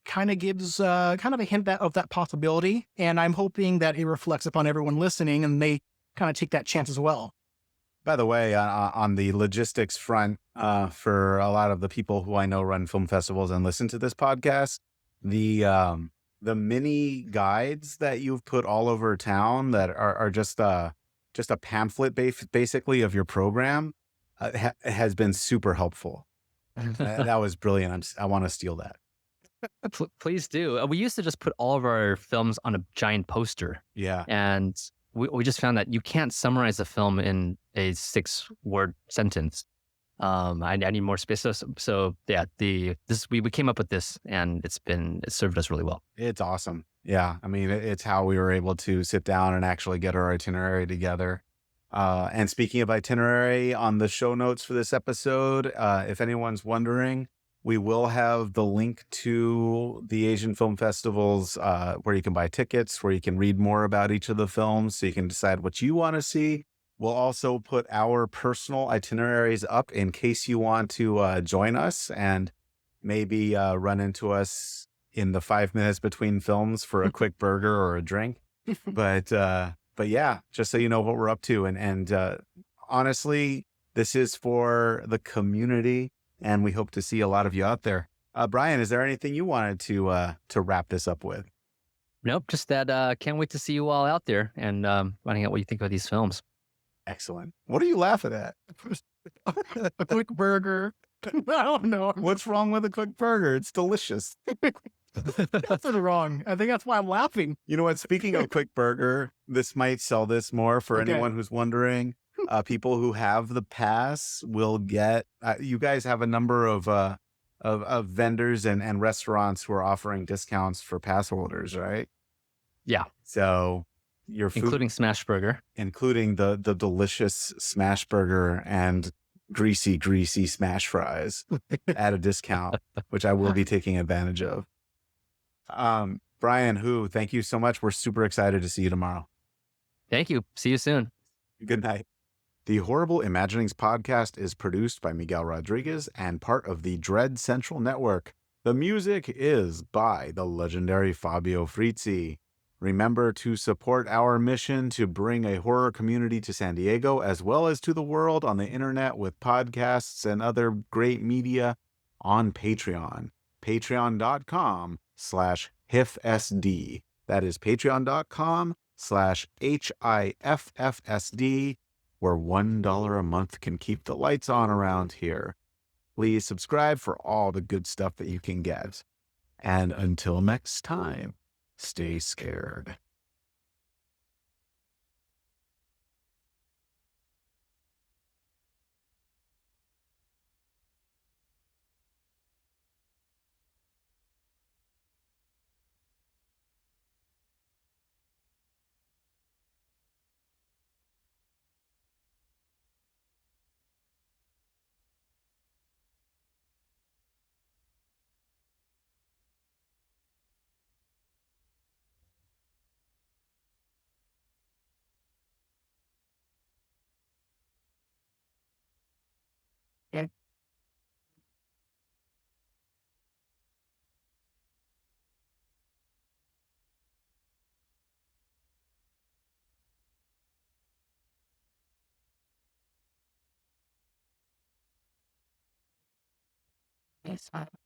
kind of gives kind of a hint of that possibility. And I'm hoping that it reflects upon everyone listening and they kind of take that chance as well. By the way, on the logistics front, for a lot of the people who I know run film festivals and listen to this podcast, the mini guides that you've put all over town that are just a pamphlet basically of your program has been super helpful. That was brilliant. I want to steal that. Please do. We used to just put all of our films on a giant poster. Yeah. And we just found that you can't summarize a film in a 6-word sentence. I need more space. So yeah, we came up with this, and it served us really well. It's awesome. Yeah. I mean, it's how we were able to sit down and actually get our itinerary together. And speaking of itinerary, on the show notes for this episode, if anyone's wondering, we will have the link to the Asian Film Festivals, where you can buy tickets, where you can read more about each of the films so you can decide what you want to see. We'll also put our personal itineraries up in case you want to join us and maybe run into us in the 5 minutes between films for a quick burger or a drink. But yeah, just so you know what we're up to. And honestly, this is for the community, and we hope to see a lot of you out there. Brian, is there anything you wanted to wrap this up with? Nope, just that can't wait to see you all out there and finding out what you think of these films. Excellent. What are you laughing at? A quick burger. I don't know. What's wrong with a quick burger? It's delicious. That's wrong. I think that's why I'm laughing. You know what? Speaking of quick burger, this might sell this more for anyone who's wondering. People who have the pass will get. You guys have a number of vendors and restaurants who are offering discounts for pass holders, right? Yeah. So your food, including Smash Burger, including the delicious Smash Burger and greasy smash fries at a discount, which I will be taking advantage of. Brian, thank you so much. We're super excited to see you tomorrow. Thank you. See you soon. Good night. The Horrible Imaginings podcast is produced by Miguel Rodriguez and part of the Dread Central Network. The music is by the legendary Fabio Frizzi. Remember to support our mission to bring a horror community to San Diego as well as to the world on the internet with podcasts and other great media on Patreon. Patreon.com/HIFSD. That is patreon.com/HIFFSD, where $1 a month can keep the lights on around here. Please subscribe for all the good stuff that you can get. And until next time, stay scared. this one.